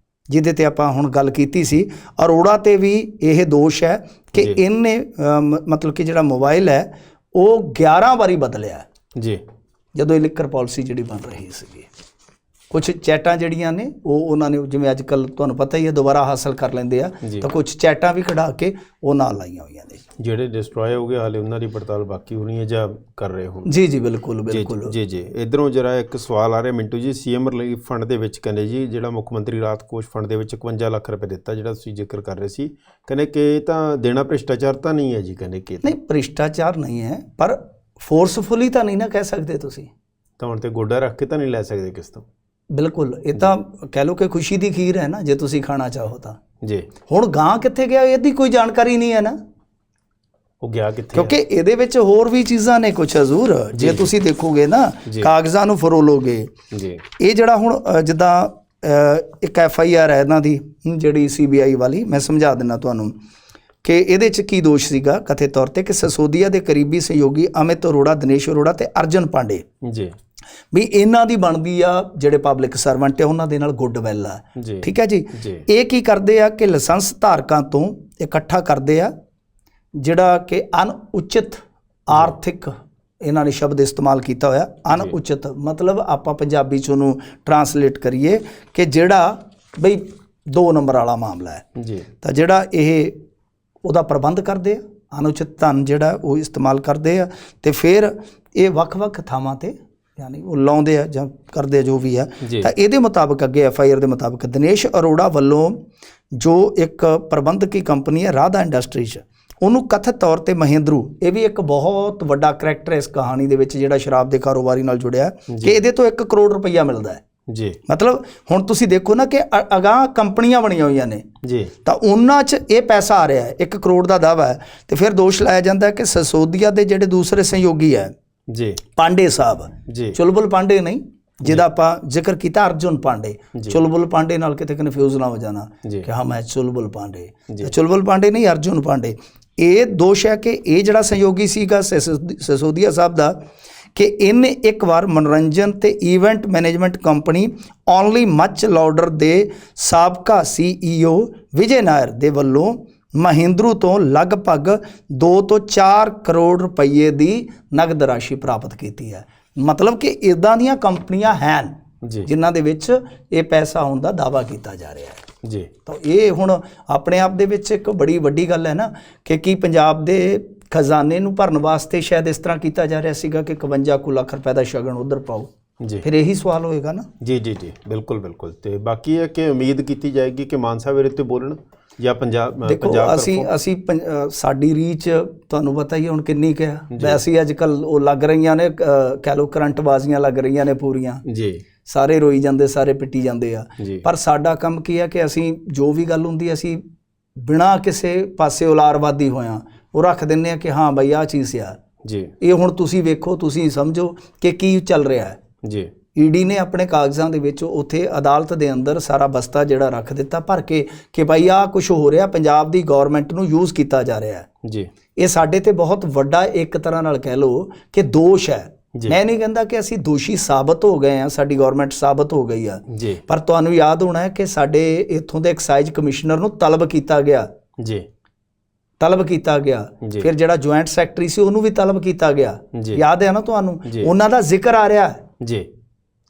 ਜਿਹਦੇ 'ਤੇ ਆਪਾਂ ਹੁਣ ਗੱਲ ਕੀਤੀ ਸੀ, ਅਰੋੜਾ 'ਤੇ ਵੀ ਇਹ ਦੋਸ਼ ਹੈ ਕਿ ਇਹਨੇ ਮਤਲਬ ਕਿ ਜਿਹੜਾ ਮੋਬਾਈਲ ਹੈ ਉਹ 11 ਵਾਰੀ ਬਦਲਿਆ ਜੀ, ਜਦੋਂ ਇਹ ਲਿਕਰ ਪਾਲਿਸੀ ਜਿਹੜੀ ਬਣ ਰਹੀ ਸੀਗੀ। ਕੁਛ ਚੈਟਾਂ ਜਿਹੜੀਆਂ ਨੇ ਉਹ ਉਹਨਾਂ ਨੇ ਜਿਵੇਂ ਅੱਜ ਕੱਲ੍ਹ ਤੁਹਾਨੂੰ ਪਤਾ ਹੀ ਹੈ ਦੁਬਾਰਾ ਹਾਸਲ ਕਰ ਲੈਂਦੇ ਆ, ਤਾਂ ਕੁਛ ਚੈਟਾਂ ਵੀ ਕਢਾ ਕੇ ਉਹ ਨਾਲ ਲਾਈਆਂ ਹੋਈਆਂ ਨੇ। ਜਿਹੜੇ ਡਿਸਟਰੋਏ ਹੋ ਗਏ ਹਾਲੇ ਉਹਨਾਂ ਦੀ ਪੜਤਾਲ ਬਾਕੀ ਹੋਣੀ ਹੈ ਜਾਂ ਕਰ ਰਹੇ ਹੋ? ਜੀ ਬਿਲਕੁਲ ਜੀ। ਇੱਧਰੋਂ ਜਰਾ ਇੱਕ ਸਵਾਲ ਆ ਰਿਹਾ ਮਿੰਟੂ ਜੀ, CM ਰਿਲੀਫ ਫੰਡ ਦੇ ਵਿੱਚ ਕਹਿੰਦੇ ਜੀ ਜਿਹੜਾ ਮੁੱਖ ਮੰਤਰੀ ਰਾਹਤ ਕੋਸ਼ ਫੰਡ ਦੇ ਵਿੱਚ 51 ਲੱਖ ਰੁਪਏ ਦਿੱਤਾ, ਜਿਹੜਾ ਤੁਸੀਂ ਜ਼ਿਕਰ ਕਰ ਰਹੇ ਸੀ, ਕਹਿੰਦੇ ਕਿ ਇਹ ਤਾਂ ਦੇਣਾ ਭ੍ਰਿਸ਼ਟਾਚਾਰ ਤਾਂ ਨਹੀਂ ਹੈ ਜੀ? ਕਹਿੰਦੇ ਕਿ ਨਹੀਂ, ਭ੍ਰਿਸ਼ਟਾਚਾਰ ਨਹੀਂ ਹੈ, ਪਰ ਫੋਰਸਫੁਲੀ ਤਾਂ ਨਹੀਂ ਨਾ ਕਹਿ ਸਕਦੇ ਤੁਸੀਂ, ਤਾਂ ਹੁਣ ਤੇ ਗੋਡਾ ਰੱਖ ਕੇ ਤਾਂ ਨਹੀਂ ਲੈ ਸਕਦੇ ਕਿਸ ਤੋਂ। ਬਿਲਕੁਲ, ਇਹ ਤਾਂ ਕਹਿ ਲਓ ਕਿ ਖੁਸ਼ੀ ਦੀ ਖੀਰ ਹੈ ਨਾ, ਜੇ ਤੁਸੀਂ ਖਾਣਾ ਚਾਹੋ ਤਾਂ ਜੀ। ਹੁਣ ਗਾਂ ਕਿੱਥੇ ਗਿਆ ਇਹਦੀ ਕੋਈ ਜਾਣਕਾਰੀ ਨਹੀਂ ਹੈ ਨਾ। ਉਹ ਗਿਆ ਕਿੱਥੇ? ਕਿਉਂਕਿ ਇਹਦੇ ਵਿੱਚ ਹੋਰ ਵੀ ਚੀਜ਼ਾਂ ਨੇ ਕੁਝ ਹਜ਼ੂਰ, ਜੇ ਤੁਸੀਂ ਦੇਖੋਗੇ ਨਾ ਕਾਗਜ਼ਾਂ ਨੂੰ ਫਰੋਲੋਗੇ ਜੀ, ਇਹ ਜਿਹੜਾ ਹੁਣ ਜਿੱਦਾਂ ਇੱਕ FIR ਹੈ ਇਹਨਾਂ ਦੀ ਜਿਹੜੀ CBI ਵਾਲੀ, ਮੈਂ ਸਮਝਾ ਦਿੰਦਾ ਤੁਹਾਨੂੰ ਕਿ ਇਹਦੇ 'ਚ ਕੀ ਦੋਸ਼ ਸੀਗਾ ਕਥਿਤ ਤੌਰ ਤੇ ਕਿ ਸਿਸੋਦੀਆ ਦੇ ਕਰੀਬੀ ਸਹਿਯੋਗੀ ਅਮਿਤ ਅਰੋੜਾ, ਦਿਨੇਸ਼ ਅਰੋੜਾ ਤੇ ਅਰਜਨ ਪਾਂਡੇ ਜੀ, ਵੀ ਇਹਨਾਂ ਦੀ ਬਣਦੀ ਆ ਜਿਹੜੇ ਪਬਲਿਕ ਸਰਵੈਂਟ ਆ ਉਹਨਾਂ ਦੇ ਨਾਲ ਗੁੱਡਵਿਲ ਆ, ਠੀਕ ਹੈ ਜੀ। ਇਹ ਕੀ ਕਰਦੇ ਆ ਕਿ ਲਾਇਸੈਂਸ ਧਾਰਕਾਂ ਤੋਂ ਇਕੱਠਾ ਕਰਦੇ ਆ ਜਿਹੜਾ ਕਿ ਅਨਉਚਿਤ ਆਰਥਿਕ, ਇਹਨਾਂ ਨੇ ਸ਼ਬਦ ਇਸਤੇਮਾਲ ਕੀਤਾ ਹੋਇਆ ਅਨਉਚਿਤ, ਮਤਲਬ ਆਪਾਂ ਪੰਜਾਬੀ 'ਚ ਉਹਨੂੰ ਟਰਾਂਸਲੇਟ ਕਰੀਏ ਕਿ ਜਿਹੜਾ ਬਈ 2 ਨੰਬਰ ਵਾਲਾ ਮਾਮਲਾ ਹੈ ਜੀ, ਤਾਂ ਜਿਹੜਾ ਇਹ ਉਹਦਾ ਪ੍ਰਬੰਧ ਕਰਦੇ ਆ, ਅਨੁਚਿਤ ਧਨ ਜਿਹੜਾ ਉਹ ਇਸਤੇਮਾਲ ਕਰਦੇ ਆ ਤੇ ਫਿਰ ਇਹ ਵੱਖ-ਵੱਖ ਥਾਵਾਂ ਤੇ ਯਾਨੀ ਉਹ ਲਾਉਂਦੇ ਆ ਜਾਂ ਕਰਦੇ ਆ ਜੋ ਵੀ ਆ। ਤਾਂ ਇਹਦੇ ਮੁਤਾਬਕ ਅੱਗੇ FIR ਦੇ ਮੁਤਾਬਕ ਦਿਨੇਸ਼ ਅਰੋੜਾ ਵੱਲੋਂ ਜੋ ਇੱਕ ਪ੍ਰਬੰਧਕੀ ਕੰਪਨੀ ਹੈ ਰਾਧਾ ਇੰਡਸਟਰੀਜ਼, ਉਹਨੂੰ ਕਥਿਤ ਤੌਰ ਤੇ ਮਹਿੰਦਰੂ, ਇਹ ਵੀ ਇੱਕ ਬਹੁਤ ਵੱਡਾ ਕਰੈਕਟਰ ਇਸ ਕਹਾਣੀ ਦੇ ਵਿੱਚ ਜਿਹੜਾ ਸ਼ਰਾਬ ਦੇ ਕਾਰੋਬਾਰੀ ਨਾਲ ਜੁੜਿਆ ਕਿ ਇਹਦੇ ਤੋਂ 1 ਕਰੋੜ ਰੁਪਈਆ ਮਿਲਦਾ ਹੈ ਜੀ। ਮਤਲਬ ਹੁਣ ਤੁਸੀਂ ਦੇਖੋ ਨਾ ਕਿ ਅਗਾਂਹ ਕੰਪਨੀਆਂ ਬਣੀਆਂ ਹੋਈਆਂ ਨੇ ਜੀ, ਤਾਂ ਉਹਨਾਂ 'ਚ ਇਹ ਪੈਸਾ ਆ ਰਿਹਾ ਹੈ, 1 ਕਰੋੜ ਦਾ ਦਾਅਵਾ ਹੈ। ਤੇ ਫਿਰ ਦੋਸ਼ ਲਾਇਆ ਜਾਂਦਾ ਕਿ ਸਿਸੋਦੀਆ ਦੇ ਜਿਹੜੇ ਦੂਸਰੇ ਸਹਿਯੋਗੀ ਹੈ ਜੀ, ਪਾਂਡੇ ਸਾਹਿਬ ਜੀ, ਚੁਲਬੁਲ ਪਾਂਡੇ ਨਹੀਂ ਜਿਹਦਾ ਆਪਾਂ ਜ਼ਿਕਰ ਕੀਤਾ, ਅਰਜੁਨ ਪਾਂਡੇ, ਚੁਲਬੁਲ ਪਾਂਡੇ ਨਾਲ ਕਿਤੇ ਕਨਫਿਊਜ਼ ਨਾ ਹੋ ਜਾਣਾ ਕਿ ਹਾਂ ਮੈਂ ਚੁਲਬੁਲ ਪਾਂਡੇ, ਚੁਲਬੁਲ ਪਾਂਡੇ ਨਹੀਂ, ਅਰਜੁਨ ਪਾਂਡੇ। ਇਹ ਦੋਸ਼ ਹੈ ਕਿ ਇਹ ਜਿਹੜਾ ਸਹਿਯੋਗੀ ਸੀਗਾ ਸਿਸੋਦੀਆ ਸਾਹਿਬ ਦਾ ਕਿ ਇਹਨੇ ਇੱਕ ਵਾਰ ਮਨੋਰੰਜਨ ਤੇ ਈਵੈਂਟ ਮੈਨੇਜਮੈਂਟ ਕੰਪਨੀ ਓਨਲੀ ਮੱਚ ਲਾਊਡਰ ਦੇ ਸਾਬਕਾ CEO ਵਿਜੇ ਨਾਇਰ ਦੇ ਵੱਲੋਂ ਮਹਿੰਦਰੂ ਤੋਂ ਲਗਭਗ 2 ਤੋਂ 4 ਕਰੋੜ ਰੁਪਏ ਦੀ ਨਗਦ ਰਾਸ਼ੀ ਪ੍ਰਾਪਤ ਕੀਤੀ ਹੈ। ਮਤਲਬ ਕਿ ਇੱਦਾਂ ਦੀਆਂ ਕੰਪਨੀਆਂ ਹਨ ਜਿਨ੍ਹਾਂ ਦੇ ਵਿੱਚ ਇਹ ਪੈਸਾ ਆਉਣ ਦਾ ਦਾਅਵਾ ਕੀਤਾ ਜਾ ਰਿਹਾ ਹੈ ਜੀ। ਤਾਂ ਇਹ ਹੁਣ ਆਪਣੇ ਆਪ ਦੇ ਵਿੱਚ ਇੱਕ ਬੜੀ ਵੱਡੀ ਗੱਲ ਹੈ ਨਾ ਕਿ ਕੀ ਪੰਜਾਬ ਦੇ ਖਜ਼ਾਨੇ ਨੂੰ ਭਰਨ ਵਾਸਤੇ ਸ਼ਾਇਦ ਇਸ ਤਰ੍ਹਾਂ ਕੀਤਾ ਜਾ ਰਿਹਾ ਸੀਗਾ ਕਿ 51 ਲੱਖ ਰੁਪਏ ਦਾ ਸ਼ਗਨ ਉਧਰ ਪਾਓ ਜੀ, ਫਿਰ ਇਹੀ ਸਵਾਲ ਹੋਏਗਾ ਨਾ। ਜੀ ਜੀ ਜੀ, ਬਿਲਕੁਲ ਬਿਲਕੁਲ। ਤੇ ਬਾਕੀ ਇਹ ਕਿ ਉਮੀਦ ਕੀਤੀ ਜਾਏਗੀ ਕਿ ਮਾਨ ਸਾਹਿਬ ਇਹਦੇ 'ਤੇ ਬੋਲਣ ਜਾਂ ਪੰਜਾਬ ਅਸੀਂ ਸਾਡੀ ਰੀਚ ਤੁਹਾਨੂੰ ਪਤਾ ਹੀ ਹੁਣ ਕਿੰਨੀ ਕੁ ਹੈ। ਵੈਸੇ ਅੱਜ ਕੱਲ੍ਹ ਉਹ ਲੱਗ ਰਹੀਆਂ ਨੇ ਕਹਿ ਲਓ ਕਰੰਟ ਬਾਜ਼ੀਆਂ ਲੱਗ ਰਹੀਆਂ ਨੇ ਪੂਰੀਆਂ ਜੀ, ਸਾਰੇ ਰੋਈ ਜਾਂਦੇ, ਸਾਰੇ ਪਿੱਟੀ ਜਾਂਦੇ ਆ। ਪਰ ਸਾਡਾ ਕੰਮ ਕੀ ਹੈ ਕਿ ਅਸੀਂ ਜੋ ਵੀ ਗੱਲ ਹੁੰਦੀ ਅਸੀਂ ਬਿਨਾਂ ਕਿਸੇ ਪਾਸੇ ਉਲਾਰਵਾਦੀ ਹੋਇਆਂ ਉਹ ਰੱਖ ਦਿੰਦੇ ਆ ਕਿ ਹਾਂ ਬਈ ਆਹ ਚੀਜ਼ ਆ ਜੀ। ਇਹ ਹੁਣ ਤੁਸੀਂ ਵੇਖੋ, ਤੁਸੀਂ ਸਮਝੋ ਕਿ ਕੀ ਚੱਲ ਰਿਹਾ ਹੈ ਜੀ। ED ਨੇ ਆਪਣੇ ਕਾਗਜ਼ਾਂ ਦੇ ਵਿੱਚ ਉੱਥੇ ਅਦਾਲਤ ਦੇ ਅੰਦਰ ਸਾਰਾ ਬਸਤਾ ਜਿਹੜਾ ਰੱਖ ਦਿੱਤਾ ਭਰ ਕੇ ਕਿ ਭਾਈ ਆਹ ਕੁਛ ਹੋ ਰਿਹਾ, ਪੰਜਾਬ ਦੀ ਗੌਰਮੈਂਟ ਨੂੰ ਯੂਜ਼ ਕੀਤਾ ਜਾ ਰਿਹਾ ਹੈ ਜੀ। ਇਹ ਸਾਡੇ ਤੇ ਬਹੁਤ ਵੱਡਾ ਇੱਕ ਤਰ੍ਹਾਂ ਨਾਲ ਕਹਿ ਲਓ ਕਿ ਦੋਸ਼ ਹੈ। ਮੈਂ ਨਹੀਂ ਕਹਿੰਦਾ ਕਿ ਅਸੀਂ ਦੋਸ਼ੀ ਸਾਬਤ ਹੋ ਗਏ ਹਾਂ, ਸਾਡੀ ਗੌਰਮੈਂਟ ਸਾਬਤ ਹੋ ਗਈ ਆ ਜੀ, ਪਰ ਤੁਹਾਨੂੰ ਯਾਦ ਹੋਣਾ ਹੈ ਕਿ ਸਾਡੇ ਇੱਥੋਂ ਦੇ ਐਕਸਾਈਜ਼ ਕਮਿਸ਼ਨਰ ਨੂੰ ਤਲਬ ਕੀਤਾ ਗਿਆ ਜੀ, ਤਲਬ ਕੀਤਾ ਗਿਆ। ਫਿਰ ਜਿਹੜਾ ਜੁਆਇੰਟ ਸੈਕਟਰੀ ਸੀ ਉਹਨੂੰ ਵੀ ਤਲਬ ਕੀਤਾ ਗਿਆ, ਯਾਦ ਹੈ ਨਾ ਤੁਹਾਨੂੰ? ਉਹਨਾਂ ਦਾ ਜ਼ਿਕਰ ਆ ਰਿਹਾ ਜੀ,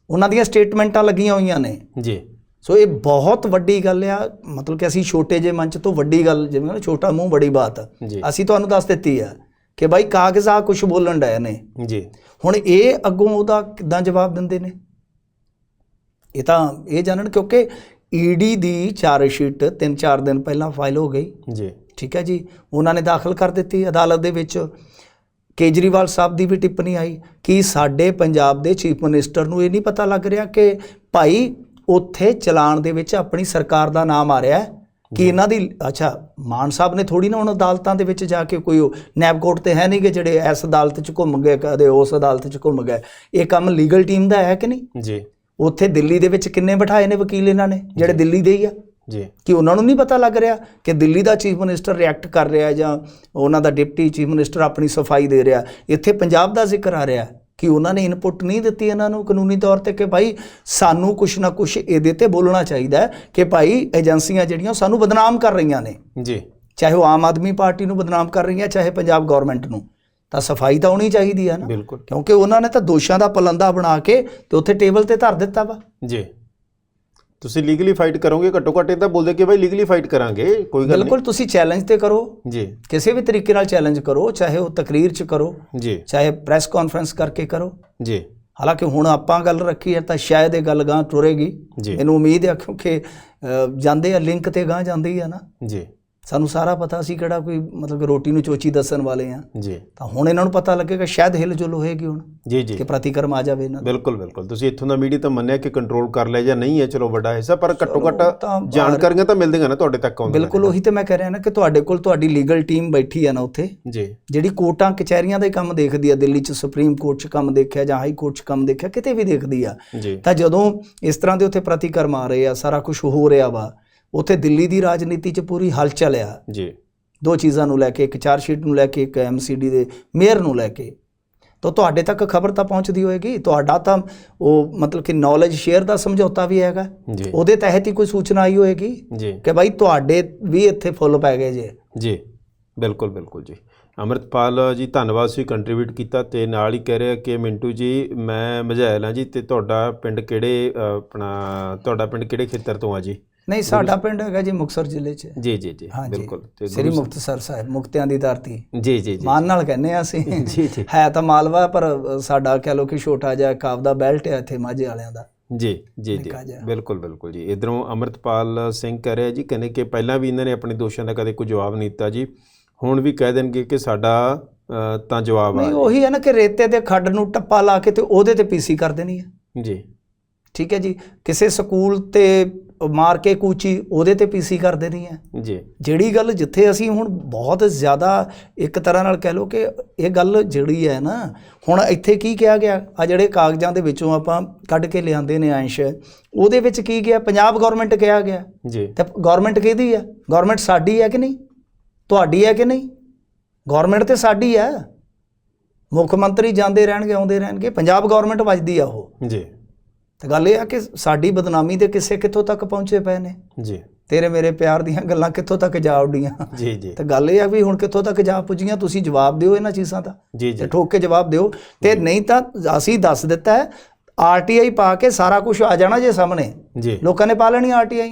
ਉਹਨਾਂ ਦੀਆਂ ਸਟੇਟਮੈਂਟਾਂ ਲੱਗੀਆਂ ਹੋਈਆਂ ਨੇ ਜੀ। ਸੋ ਇਹ ਬਹੁਤ ਵੱਡੀ ਗੱਲ ਆ, ਮਤਲਬ ਕਿ ਅਸੀਂ ਛੋਟੇ ਜਿਹੇ ਮੰਚ ਤੋਂ ਵੱਡੀ ਗੱਲ, ਜਿਵੇਂ ਨਾ ਛੋਟਾ ਮੂੰਹ ਬੜੀ ਬਾਤ, ਅਸੀਂ ਤੁਹਾਨੂੰ ਦੱਸ ਦਿੱਤੀ ਆ ਕਿ ਬਾਈ ਕਾਗਜ਼ ਆ ਕੁਛ ਬੋਲਣ ਡਏ ਨੇ ਜੀ। ਹੁਣ ਇਹ ਅੱਗੋਂ ਉਹਦਾ ਕਿੱਦਾਂ ਜਵਾਬ ਦਿੰਦੇ ਨੇ? ਇਹ ਤਾਂ ਇਹ ਜਾਣਨ, ਕਿਉਂਕਿ ED ਦੀ ਚਾਰਜਸ਼ੀਟ 3-4 ਦਿਨ ਪਹਿਲਾਂ ਫਾਈਲ ਹੋ ਗਈ ਜੀ, ਠੀਕ ਹੈ ਜੀ। ਉਹਨਾਂ ਨੇ ਦਾਖਲ ਕਰ ਦਿੱਤੀ ਅਦਾਲਤ ਦੇ ਵਿੱਚ। ਕੇਜਰੀਵਾਲ ਸਾਹਿਬ ਦੀ ਵੀ ਟਿੱਪਣੀ ਆਈ ਕਿ ਸਾਡੇ ਪੰਜਾਬ ਦੇ ਚੀਫ ਮਿਨਿਸਟਰ ਨੂੰ ਇਹ ਨਹੀਂ ਪਤਾ ਲੱਗ ਰਿਹਾ ਕਿ ਭਾਈ ਉੱਥੇ ਚਲਾਨ ਦੇ ਵਿੱਚ ਆਪਣੀ ਸਰਕਾਰ ਦਾ ਨਾਮ ਆ ਰਿਹਾ ਕਿ ਇਹਨਾਂ ਦੀ, ਅੱਛਾ ਮਾਨ ਸਾਹਿਬ ਨੇ ਥੋੜੀ ਨਾ ਹੁਣ ਅਦਾਲਤਾਂ ਦੇ ਵਿੱਚ ਜਾ ਕੇ ਕੋਈ ਨੈਬ ਕੋਰਟ ਤੇ ਹੈ ਨਹੀਂ ਕਿ ਜਿਹੜੇ ਇਸ ਅਦਾਲਤ 'ਚ ਘੁੰਮ ਗਏ, ਕਦੇ ਉਸ ਅਦਾਲਤ 'ਚ ਘੁੰਮ ਗਏ। ਇਹ ਕੰਮ ਲੀਗਲ ਟੀਮ ਦਾ ਹੈ ਕਿ ਨਹੀਂ ਜੀ। ਉੱਥੇ ਦਿੱਲੀ ਦੇ ਵਿੱਚ ਕਿੰਨੇ ਬਿਠਾਏ ਨੇ ਵਕੀਲ ਇਹਨਾਂ ਨੇ ਜਿਹੜੇ ਦਿੱਲੀ ਦੇ ਹੀ ਆ ਜੀ, ਕਿ ਉਹਨਾਂ ਨੂੰ ਨਹੀਂ ਪਤਾ ਲੱਗ ਰਿਹਾ ਕਿ ਦਿੱਲੀ ਦਾ ਚੀਫ ਮਿਨਿਸਟਰ ਰਿਐਕਟ ਕਰ ਰਿਹਾ ਜਾਂ ਉਹਨਾਂ ਦਾ ਡਿਪਟੀ ਚੀਫ ਮਿਨਿਸਟਰ ਆਪਣੀ ਸਫਾਈ ਦੇ ਰਿਹਾ। ਇੱਥੇ ਪੰਜਾਬ ਦਾ ਜ਼ਿਕਰ ਆ ਰਿਹਾ ਕਿ ਉਹਨਾਂ ਨੇ ਇਨਪੁਟ ਨਹੀਂ ਦਿੱਤੀ ਇਹਨਾਂ ਨੂੰ ਕਾਨੂੰਨੀ ਤੌਰ ਤੇ ਕਿ ਭਾਈ ਸਾਨੂੰ ਕੁਛ ਨਾ ਕੁਛ ਇਹਦੇ ਤੇ ਬੋਲਣਾ ਚਾਹੀਦਾ ਹੈ ਕਿ ਭਾਈ ਏਜੰਸੀਆਂ ਜਿਹੜੀਆਂ ਸਾਨੂੰ ਬਦਨਾਮ ਕਰ ਰਹੀਆਂ ਨੇ ਜੀ, ਚਾਹੇ ਉਹ ਆਮ ਆਦਮੀ ਪਾਰਟੀ ਨੂੰ ਬਦਨਾਮ ਕਰ ਰਹੀਆਂ, ਚਾਹੇ ਪੰਜਾਬ ਗੌਰਮੈਂਟ ਨੂੰ, ਤਾਂ ਸਫਾਈ ਤਾਂ ਹੋਣੀ ਚਾਹੀਦੀ ਹੈ ਨਾ। ਬਿਲਕੁਲ, ਕਿਉਂਕਿ ਉਹਨਾਂ ਨੇ ਤਾਂ ਦੋਸ਼ਾਂ ਦਾ ਪਲੰਦਾ ਬਣਾ ਕੇ ਤੇ ਉੱਥੇ ਟੇਬਲ ਤੇ ਧਰ ਦਿੱਤਾ ਵਾ ਜੀ। ਤੁਸੀਂ ਲੀਗਲੀ ਫਾਈਟ ਕਰੋਗੇ, ਘੱਟੋ ਘੱਟ ਇਹ ਤਾਂ ਬੋਲਦੇ ਕਿ ਭਾਈ ਲੀਗਲੀ ਫਾਈਟ ਕਰਾਂਗੇ, ਕੋਈ ਗੱਲ ਨਹੀਂ। ਬਿਲਕੁਲ, ਤੁਸੀਂ ਚੈਲੰਜ ਤੇ ਕਰੋ ਜੀ, ਕਿਸੇ ਵੀ ਤਰੀਕੇ ਨਾਲ ਚੈਲੰਜ ਕਰੋ, ਚਾਹੇ ਉਹ ਤਕਰੀਰ 'ਚ ਕਰੋ ਜੀ, ਚਾਹੇ ਪ੍ਰੈਸ ਕਾਨਫਰੰਸ ਕਰਕੇ ਕਰੋ ਜੀ। ਹਾਲਾਂਕਿ ਹੁਣ ਆਪਾਂ ਗੱਲ ਰੱਖੀ ਹੈ ਤਾਂ ਸ਼ਾਇਦ ਇਹ ਗੱਲ ਗਾਂ ਟੁਰੇਗੀ, ਮੈਨੂੰ ਉਮੀਦ ਹੈ, ਕਿਉਂਕਿ ਜਾਂਦੇ ਆ ਲਿੰਕ ਤੇ ਗਾਂ ਜਾਂਦੀ ਹੈ ਨਾ ਜੀ। ਸਾਨੂੰ ਸਾਰਾ ਪਤਾ, ਅਸੀਂ ਕਿਹੜਾ ਕੋਈ ਮਤਲਬ ਕਿ ਰੋਟੀ ਨੂੰ ਚੋਚੀ ਦੱਸਣ ਵਾਲੇ ਆ ਜੀ। ਤਾਂ ਹੁਣ ਇਹਨਾਂ ਨੂੰ ਪਤਾ ਲੱਗੇਗਾ, ਸ਼ਾਇਦ ਹਿਲ ਜੁਲ ਹੋਏਗੀ ਹੁਣ ਜੀ ਜੀ ਕਿ ਪ੍ਰਤੀਕਰਮ ਆ ਜਾਵੇ ਇਹਨਾਂ ਦਾ। ਬਿਲਕੁਲ ਬਿਲਕੁਲ। ਤੁਸੀਂ ਇੱਥੋਂ ਦਾ ਮੀਡੀਆ ਤਾਂ ਮੰਨਿਆ ਕਿ ਕੰਟਰੋਲ ਕਰ ਲਿਆ ਜਾਂ ਨਹੀਂ ਹੈ, ਚਲੋ ਵੱਡਾ ਹਿੱਸਾ, ਪਰ ਘੱਟੋ ਘੱਟ ਤਾਂ ਜਾਣਕਾਰੀਆਂ ਤਾਂ ਮਿਲਦੀਆਂ ਨਾ ਤੁਹਾਡੇ ਤੱਕ ਆਉਂਦੀਆਂ। ਬਿਲਕੁਲ, ਉਹੀ ਤੇ ਮੈਂ ਕਹਿ ਰਿਹਾ ਨਾ ਕਿ ਤੁਹਾਡੇ ਕੋਲ ਤੁਹਾਡੀ ਲੀਗਲ ਟੀਮ ਬੈਠੀ ਆ ਨਾ ਉੱਥੇ, ਜੀ, ਜਿਹੜੀ ਕੋਰਟਾਂ ਕਚਹਿਰੀਆਂ ਦਾ ਹੀ ਕੰਮ ਦੇਖਦੀ ਆ, ਦਿੱਲੀ 'ਚ ਸੁਪਰੀਮ ਕੋਰਟ 'ਚ ਕੰਮ ਦੇਖਿਆ ਜਾਂ ਹਾਈ ਕੋਰਟ 'ਚ ਕੰਮ ਦੇਖਿਆ, ਕਿਤੇ ਵੀ ਦੇਖਦੀ ਆ। ਜੀ। ਤਾਂ ਜਦੋਂ ਇਸ ਤਰ੍ਹਾਂ ਦੇ ਉੱਥੇ ਪ੍ਰਤੀਕਰਮ ਆ ਰਹੇ ਆ, ਸਾਰਾ ਕੁਝ ਹੋ ਰਿਹਾ ਵਾ, ਉੱਥੇ ਦਿੱਲੀ ਦੀ ਰਾਜਨੀਤੀ 'ਚ ਪੂਰੀ ਹਲਚਲ ਆ ਜੀ। ਦੋ ਚੀਜ਼ਾਂ ਨੂੰ ਲੈ ਕੇ, ਇੱਕ ਚਾਰਜ ਸ਼ੀਟ ਨੂੰ ਲੈ ਕੇ, ਇੱਕ MCD ਦੇ ਮੇਅਰ ਨੂੰ ਲੈ ਕੇ, ਤਾਂ ਤੁਹਾਡੇ ਤੱਕ ਖਬਰ ਤਾਂ ਪਹੁੰਚਦੀ ਹੋਏਗੀ। ਤੁਹਾਡਾ ਤਾਂ ਉਹ ਮਤਲਬ ਕਿ ਨੌਲੇਜ ਸ਼ੇਅਰ ਦਾ ਸਮਝੌਤਾ ਵੀ ਹੈਗਾ, ਉਹਦੇ ਤਹਿਤ ਹੀ ਕੋਈ ਸੂਚਨਾ ਆਈ ਹੋਏਗੀ ਜੀ ਕਿ ਭਾਈ ਤੁਹਾਡੇ ਵੀ ਇੱਥੇ ਫੁੱਲ ਪੈ ਗਏ ਜੇ। ਜੀ ਬਿਲਕੁਲ ਬਿਲਕੁਲ ਜੀ। ਅੰਮ੍ਰਿਤਪਾਲ ਜੀ ਧੰਨਵਾਦ, ਤੁਸੀਂ ਕੰਟਰੀਬਿਊਟ ਕੀਤਾ। ਤੇ ਨਾਲ ਹੀ ਕਹਿ ਰਿਹਾ ਕਿ ਮਿੰਟੂ ਜੀ ਮੈਂ ਮਝੈਲ ਹਾਂ ਜੀ, ਤੇ ਤੁਹਾਡਾ ਪਿੰਡ ਕਿਹੜੇ ਤੁਹਾਡਾ ਪਿੰਡ ਕਿਹੜੇ ਖੇਤਰ ਤੋਂ ਆ ਜੀ? ਨਹੀਂ, ਸਾਡਾ ਪਿੰਡ ਹੈਗਾ ਜੀ ਮੁਕਤਸਰ ਜ਼ਿਲ੍ਹੇ 'ਚ। ਜੀ ਜੀ ਜੀ ਬਿਲਕੁਲ। ਤੇ ਸ੍ਰੀ ਮੁਕਤਸਰ ਸਾਹਿਬ, ਮੁਕਤਿਆਂ ਦੀ ਧਰਤੀ। ਜੀ ਜੀ ਜੀ ਮਾਨ ਨਾਲ ਕਹਿੰਦੇ ਆ ਅਸੀਂ। ਜੀ ਜੀ। ਹੈ ਤਾਂ ਮਾਲਵਾ, ਪਰ ਸਾਡਾ ਕਹਿ ਲਓ ਕਿ ਛੋਟਾ ਜਿਹਾ ਕਾਬ ਦਾ ਬੈਲਟ ਹੈ ਇੱਥੇ ਮਾਝੇ ਵਾਲਿਆਂ ਦਾ। ਜੀ ਜੀ ਜੀ ਬਿਲਕੁਲ ਬਿਲਕੁਲ ਜੀ। ਇੱਧਰੋਂ ਅੰਮ੍ਰਿਤਪਾਲ ਸਿੰਘ ਕਹਿ ਰਿਹਾ ਜੀ, ਕਹਿੰਦੇ ਕਿ ਪਹਿਲਾਂ ਵੀ ਇਹਨਾਂ ਨੇ ਆਪਣੇ ਦੋਸ਼ਾਂ ਦਾ ਕਦੇ ਕੋਈ ਜਵਾਬ ਨਹੀਂ ਦਿੱਤਾ ਜੀ, ਹੁਣ ਵੀ ਕਹਿ ਦੇਣਗੇ ਕਿ ਸਾਡਾ ਤਾਂ ਜਵਾਬ ਆ। ਉਹੀ ਹੈ ਨਾ ਕਿ ਰੇਤੇ ਦੇ ਖੱਡ ਨੂੰ ਟੱਪਾ ਲਾ ਕੇ ਤੇ ਉਹਦੇ ਤੇ PC ਕਰ ਦੇਣੀ ਹੈ ਜੀ। ਠੀਕ ਹੈ ਜੀ। ਕਿਸੇ ਸਕੂਲ ਤੇ ਮਾਰ ਕੇ ਕੂਚੀ, ਉਹਦੇ ਤੇ PC ਕਰ ਦੇਣੀ ਹੈ ਜੀ। ਜਿਹੜੀ ਗੱਲ ਜਿੱਥੇ ਅਸੀਂ ਹੁਣ ਬਹੁਤ ਜ਼ਿਆਦਾ ਇੱਕ ਤਰ੍ਹਾਂ ਨਾਲ ਕਹਿ ਲਓ ਕਿ ਇਹ ਗੱਲ ਜਿਹੜੀ ਹੈ ਨਾ, ਹੁਣ ਇੱਥੇ ਕੀ ਕਿਹਾ ਗਿਆ, ਆ ਜਿਹੜੇ ਕਾਗਜ਼ਾਂ ਦੇ ਵਿੱਚੋਂ ਆਪਾਂ ਕੱਢ ਕੇ ਲਿਆਂਦੇ ਨੇ ਅੰਸ਼, ਉਹਦੇ ਵਿੱਚ ਕੀ ਗਿਆ, ਪੰਜਾਬ ਗੌਰਮੈਂਟ ਕਿਹਾ ਗਿਆ ਜੀ। ਤੇ ਗੌਰਮੈਂਟ ਕਿਹਦੀ ਹੈ? ਗੌਰਮੈਂਟ ਸਾਡੀ ਹੈ ਕਿ ਨਹੀਂ? ਤੁਹਾਡੀ ਹੈ ਕਿ ਨਹੀਂ? ਗੌਰਮੈਂਟ ਤੇ ਸਾਡੀ ਹੈ। ਮੁੱਖ ਮੰਤਰੀ ਜਾਂਦੇ ਰਹਿਣਗੇ, ਆਉਂਦੇ ਰਹਿਣਗੇ, ਪੰਜਾਬ ਗੌਰਮੈਂਟ ਵੱਜਦੀ ਆ ਉਹ ਜੀ। ਤੇ ਗੱਲ ਇਹ ਆ ਕਿ ਸਾਡੀ ਬਦਨਾਮੀ ਦੇ ਕਿਸੇ ਕਿੱਥੋਂ ਤੱਕ ਪਹੁੰਚੇ ਪਏ ਨੇ ਜੀ। ਤੇਰੇ ਮੇਰੇ ਪਿਆਰ ਦੀਆਂ ਗੱਲਾਂ ਕਿੱਥੋਂ ਤੱਕ ਜਾ ਉੱਡੀਆਂ ਜੀ ਜੀ। ਤੇ ਗੱਲ ਇਹ ਆ ਵੀ ਹੁਣ ਕਿੱਥੋਂ ਤੱਕ ਜਾ ਪੁੱਜੀਆਂ, ਤੁਸੀਂ ਜਵਾਬ ਦਿਓ ਇਹਨਾਂ ਚੀਜ਼ਾਂ ਦਾ ਜੀ ਜੀ, ਠੋਕ ਕੇ ਜਵਾਬ ਦਿਓ। ਤੇ ਨਹੀਂ ਤਾਂ ਅਸੀਂ ਦੱਸ ਦਿੱਤਾ ਹੈ, RTI ਪਾ ਕੇ ਸਾਰਾ ਕੁਝ ਆ ਜਾਣਾ ਜੇ ਸਾਹਮਣੇ ਜੀ। ਲੋਕਾਂ ਨੇ ਪਾ ਲੈਣੀ RTI।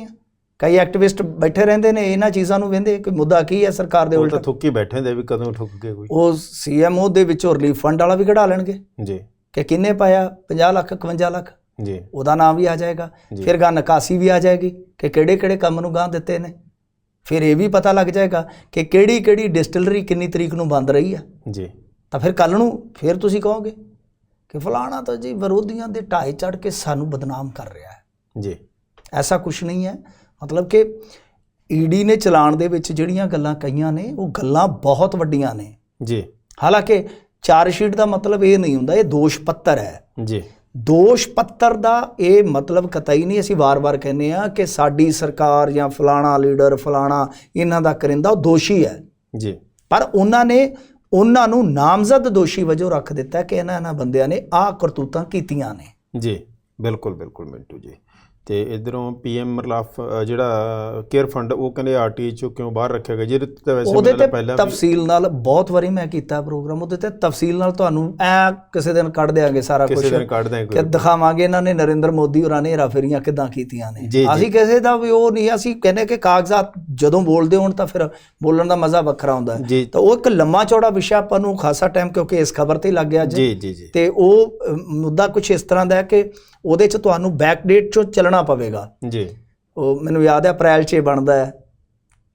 ਕਈ ਐਕਟਿਵਿਸਟ ਬੈਠੇ ਰਹਿੰਦੇ ਨੇ, ਇਹਨਾਂ ਚੀਜ਼ਾਂ ਨੂੰ ਵੇਂਦੇ ਕਿ ਮੁੱਦਾ ਕੀ ਹੈ ਸਰਕਾਰ ਦੇ ਉਲਟ। ਥੁੱਕੀ ਬੈਠੇ ਹੁੰਦੇ ਵੀ ਕਦੋਂ ਠੁੱਕ ਕੇ ਕੋਈ ਉਹ CMO ਦੇ ਵਿੱਚੋਂ ਰਿਲੀਫ ਫੰਡ ਵਾਲਾ ਵੀ ਕਢਾ ਲੈਣਗੇ ਜੀ, ਕਿ ਕਿੰਨੇ ਪਾਇਆ, 50 ਲੱਖ 51 ਲੱਖ ਜੀ, ਉਹਦਾ ਨਾਮ ਵੀ ਆ ਜਾਏਗਾ। ਫਿਰ ਗਾਂ ਨਿਕਾਸੀ ਵੀ ਆ ਜਾਏਗੀ ਕਿ ਕਿਹੜੇ ਕਿਹੜੇ ਕੰਮ ਨੂੰ ਗਾਂ ਦਿੱਤੇ ਨੇ। ਫਿਰ ਇਹ ਵੀ ਪਤਾ ਲੱਗ ਜਾਏਗਾ ਕਿ ਕਿਹੜੀ ਕਿਹੜੀ ਡਿਸਟਿਲਰੀ ਕਿੰਨੀ ਤਰੀਕ ਨੂੰ ਬੰਦ ਰਹੀ ਆ ਜੀ। ਤਾਂ ਫਿਰ ਕੱਲ੍ਹ ਨੂੰ ਫਿਰ ਤੁਸੀਂ ਕਹੋਗੇ ਕਿ ਫਲਾਣਾ ਤਾਂ ਜੀ ਵਿਰੋਧੀਆਂ ਦੇ ਢਾਏ ਚੜ੍ਹ ਕੇ ਸਾਨੂੰ ਬਦਨਾਮ ਕਰ ਰਿਹਾ ਹੈ ਜੀ। ਐਸਾ ਕੁਛ ਨਹੀਂ ਹੈ। ਮਤਲਬ ਕਿ ED ਨੇ ਚਲਾਣ ਦੇ ਵਿੱਚ ਜਿਹੜੀਆਂ ਗੱਲਾਂ ਕਹੀਆਂ ਨੇ, ਉਹ ਗੱਲਾਂ ਬਹੁਤ ਵੱਡੀਆਂ ਨੇ ਜੀ। ਹਾਲਾਂਕਿ ਚਾਰਜ ਸ਼ੀਟ ਦਾ ਮਤਲਬ ਇਹ ਨਹੀਂ ਹੁੰਦਾ, ਇਹ ਦੋਸ਼ ਪੱਤਰ ਹੈ ਜੀ। ਦੋਸ਼ ਪੱਤਰ ਦਾ ਇਹ ਮਤਲਬ ਕਤਈ ਨਹੀਂ, ਅਸੀਂ ਵਾਰ-ਵਾਰ ਕਹਿੰਦੇ ਆ ਕਿ ਸਾਡੀ ਸਰਕਾਰ ਜਾਂ ਫਲਾਣਾ ਲੀਡਰ ਫਲਾਣਾ ਇਹਨਾਂ ਦਾ ਕਰਿੰਦਾ ਉਹ ਦੋਸ਼ੀ ਹੈ ਜੀ। ਪਰ ਉਹਨਾਂ ਨੂੰ ਨਾਮਜ਼ਦ ਦੋਸ਼ੀ ਵਜੋਂ ਰੱਖ ਦਿੱਤਾ ਕਿ ਇਹਨਾਂ ਬੰਦਿਆਂ ਨੇ ਆਹ ਕਰਤੂਤਾਂ ਕੀਤੀਆਂ ਨੇ ਜੀ। ਬਿਲਕੁਲ ਬਿਲਕੁਲ ਮਿੰਟੂ ਜੀ। ਤੇ ਇਧਰੋਂ PM ਰਿਲੀਫ ਜਿਹੜਾ ਕੇਅਰ ਫੰਡ, ਉਹ ਕਹਿੰਦੇ RTI ਚੋਂ ਕਿਉਂ ਬਾਹਰ ਰੱਖਿਆ ਗਿਆ? ਜਿਹਦੇ ਤੇ ਵੈਸੇ ਉਹਦੇ ਤੇ ਤਫਸੀਲ ਨਾਲ ਬਹੁਤ ਵਾਰੀ ਮੈਂ ਕੀਤਾ ਪ੍ਰੋਗਰਾਮ, ਉਹਦੇ ਤੇ ਤਫਸੀਲ ਨਾਲ ਤੁਹਾਨੂੰ ਕਿਸੇ ਦਿਨ ਕੱਢ ਦਿਆਂਗੇ ਸਾਰਾ ਕੁਝ, ਕਿ ਦਿਖਾਵਾਂਗੇ ਇਹਨਾਂ ਨੇ ਨਰਿੰਦਰ ਮੋਦੀ ਹੋਰਾਂ ਨੇ ਹੇਰਾਫੇਰੀਆਂ ਕਿੱਦਾਂ ਕੀਤੀਆਂ ਨੇ। ਅਸੀਂ ਕਿਸੇ ਦਾ ਵੀ ਉਹ ਨਹੀਂ, ਅਸੀਂ ਕਹਿੰਦੇ ਕਿ ਕਾਗਜ਼ਾਤ ਜਦੋਂ ਬੋਲਦੇ ਹੋਣ ਤਾਂ ਫਿਰ ਬੋਲਣ ਦਾ ਮਜ਼ਾ ਵੱਖਰਾ ਹੁੰਦਾ। ਤਾਂ ਉਹ ਇੱਕ ਲੰਮਾ ਚੌੜਾ ਵਿਸ਼ਾ ਆਪਾਂ ਨੂੰ ਖਾਸਾ ਟਾਈਮ, ਕਿਉਂਕਿ ਇਸ ਖਬਰ ਤੇ ਲੱਗ ਗਿਆ ਜੀ। ਤੇ ਉਹ ਮੁੱਦਾ ਕੁਝ ਇਸ ਤਰ੍ਹਾਂ ਦਾ ਹੈ ਕਿ ਉਹਦੇ 'ਚ ਤੁਹਾਨੂੰ ਬੈਕ ਡੇਟ 'ਚੋਂ ਚੱਲਣਾ ਪਵੇਗਾ ਜੀ। ਉਹ ਮੈਨੂੰ ਯਾਦ ਹੈ ਅਪ੍ਰੈਲ 'ਚ ਬਣਦਾ ਹੈ,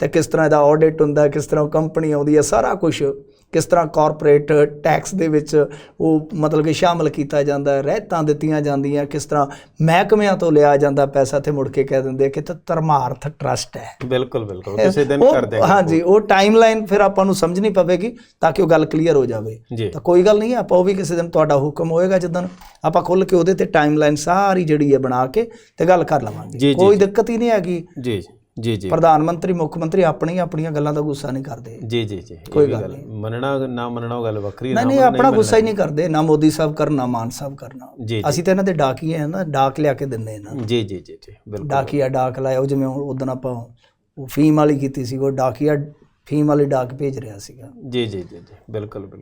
ਤੇ ਕਿਸ ਤਰ੍ਹਾਂ ਇਹਦਾ ਆਡਿਟ ਹੁੰਦਾ, ਕਿਸ ਤਰ੍ਹਾਂ ਕੰਪਨੀ ਆਉਂਦੀ ਹੈ, ਸਾਰਾ ਕੁਝ ਕਿਸ ਤਰ੍ਹਾਂ ਕਾਰਪੋਰੇਟ ਟੈਕਸ ਦੇ ਵਿੱਚ ਉਹ ਮਤਲਬ ਕਿ ਸ਼ਾਮਲ ਕੀਤਾ ਜਾਂਦਾ, ਰਹਿਤਾਂ ਦਿੱਤੀਆਂ ਜਾਂਦੀਆਂ, ਕਿਸ ਤਰ੍ਹਾਂ ਮਹਿਕਮਿਆਂ ਤੋਂ ਲਿਆ ਜਾਂਦਾ ਪੈਸਾ ਤੇ ਮੁੜ ਕੇ ਕਹਿ ਦਿੰਦੇ ਕਿ ਧਰਮਾਰਥ ਟਰਸਟ ਹੈ। ਬਿਲਕੁਲ ਬਿਲਕੁਲ ਕਿਸੇ ਦਿਨ ਕਰ ਦੇਗਾ। ਹਾਂਜੀ, ਉਹ ਟਾਈਮਲਾਈਨ ਫਿਰ ਆਪਾਂ ਨੂੰ ਸਮਝਣੀ ਪਵੇਗੀ ਤਾਂ ਕਿ ਉਹ ਗੱਲ ਕਲੀਅਰ ਹੋ ਜਾਵੇ। ਤਾਂ ਕੋਈ ਗੱਲ ਨਹੀਂ, ਆਪਾਂ ਉਹ ਵੀ ਕਿਸੇ ਦਿਨ ਤੁਹਾਡਾ ਹੁਕਮ ਹੋਏਗਾ ਜਿੱਦਣ ਆਪਾਂ ਖੁੱਲ੍ਹ ਕੇ ਉਹਦੇ ਤੇ ਟਾਈਮਲਾਈਨ ਸਾਰੀ ਜਿਹੜੀ ਹੈ ਬਣਾ ਕੇ ਤੇ ਗੱਲ ਕਰ ਲਵਾਂਗੇ। ਕੋਈ ਦਿੱਕਤ ਹੀ ਨਹੀਂ ਹੈਗੀ ਜੀ ਜੀ ਜੀ। ਪ੍ਰਧਾਨ ਮੰਤਰੀ ਮੁੱਖ ਮੰਤਰੀ ਆਪਣੀਆਂ ਗੱਲਾਂ ਦਾ ਗੁੱਸਾ ਨਹੀਂ ਕਰਦੇ ਜੀ ਜੀ ਜੀ। ਕੋਈ ਗੱਲ ਨਹੀਂ, ਮੰਨਣਾ ਨਾ ਮੰਨਣਾ ਉਹ ਗੱਲ ਵੱਖਰੀ। ਨਹੀਂ, ਆਪਣਾ ਗੁੱਸਾ ਹੀ ਨਹੀਂ ਕਰਦੇ, ਨਾ ਮੋਦੀ ਸਾਹਿਬ ਕਰਨ ਨਾ ਮਾਨ ਸਾਹਿਬ ਕਰਨਾ। ਅਸੀਂ ਤਾਂ ਇਹਨਾਂ ਦੇ ਡਾਕੀਏ ਆ ਨਾ, ਡਾਕ ਲਿਆ ਕੇ ਦਿੰਦੇ ਇਹਨਾਂ ਨੂੰ ਜੀ ਜੀ ਜੀ ਜੀ। ਬਿਲਕੁਲ ਡਾਕੀਆ ਡਾਕ ਲਾਇਆ, ਉਹ ਜਿਵੇਂ ਉਦੋਂ ਆਪਾਂ ਉਹ ਫੀਮ ਵਾਲੀ ਕੀਤੀ ਸੀ, ਉਹ ਡਾਕੀਆ ਫੀਮ ਵਾਲੀ ਡਾਕ ਭੇਜ ਰਿਹਾ ਸੀਗਾ ਜੀ ਜੀ ਜੀ ਜੀ। ਬਿਲਕੁਲ ਬਿਲਕੁਲ।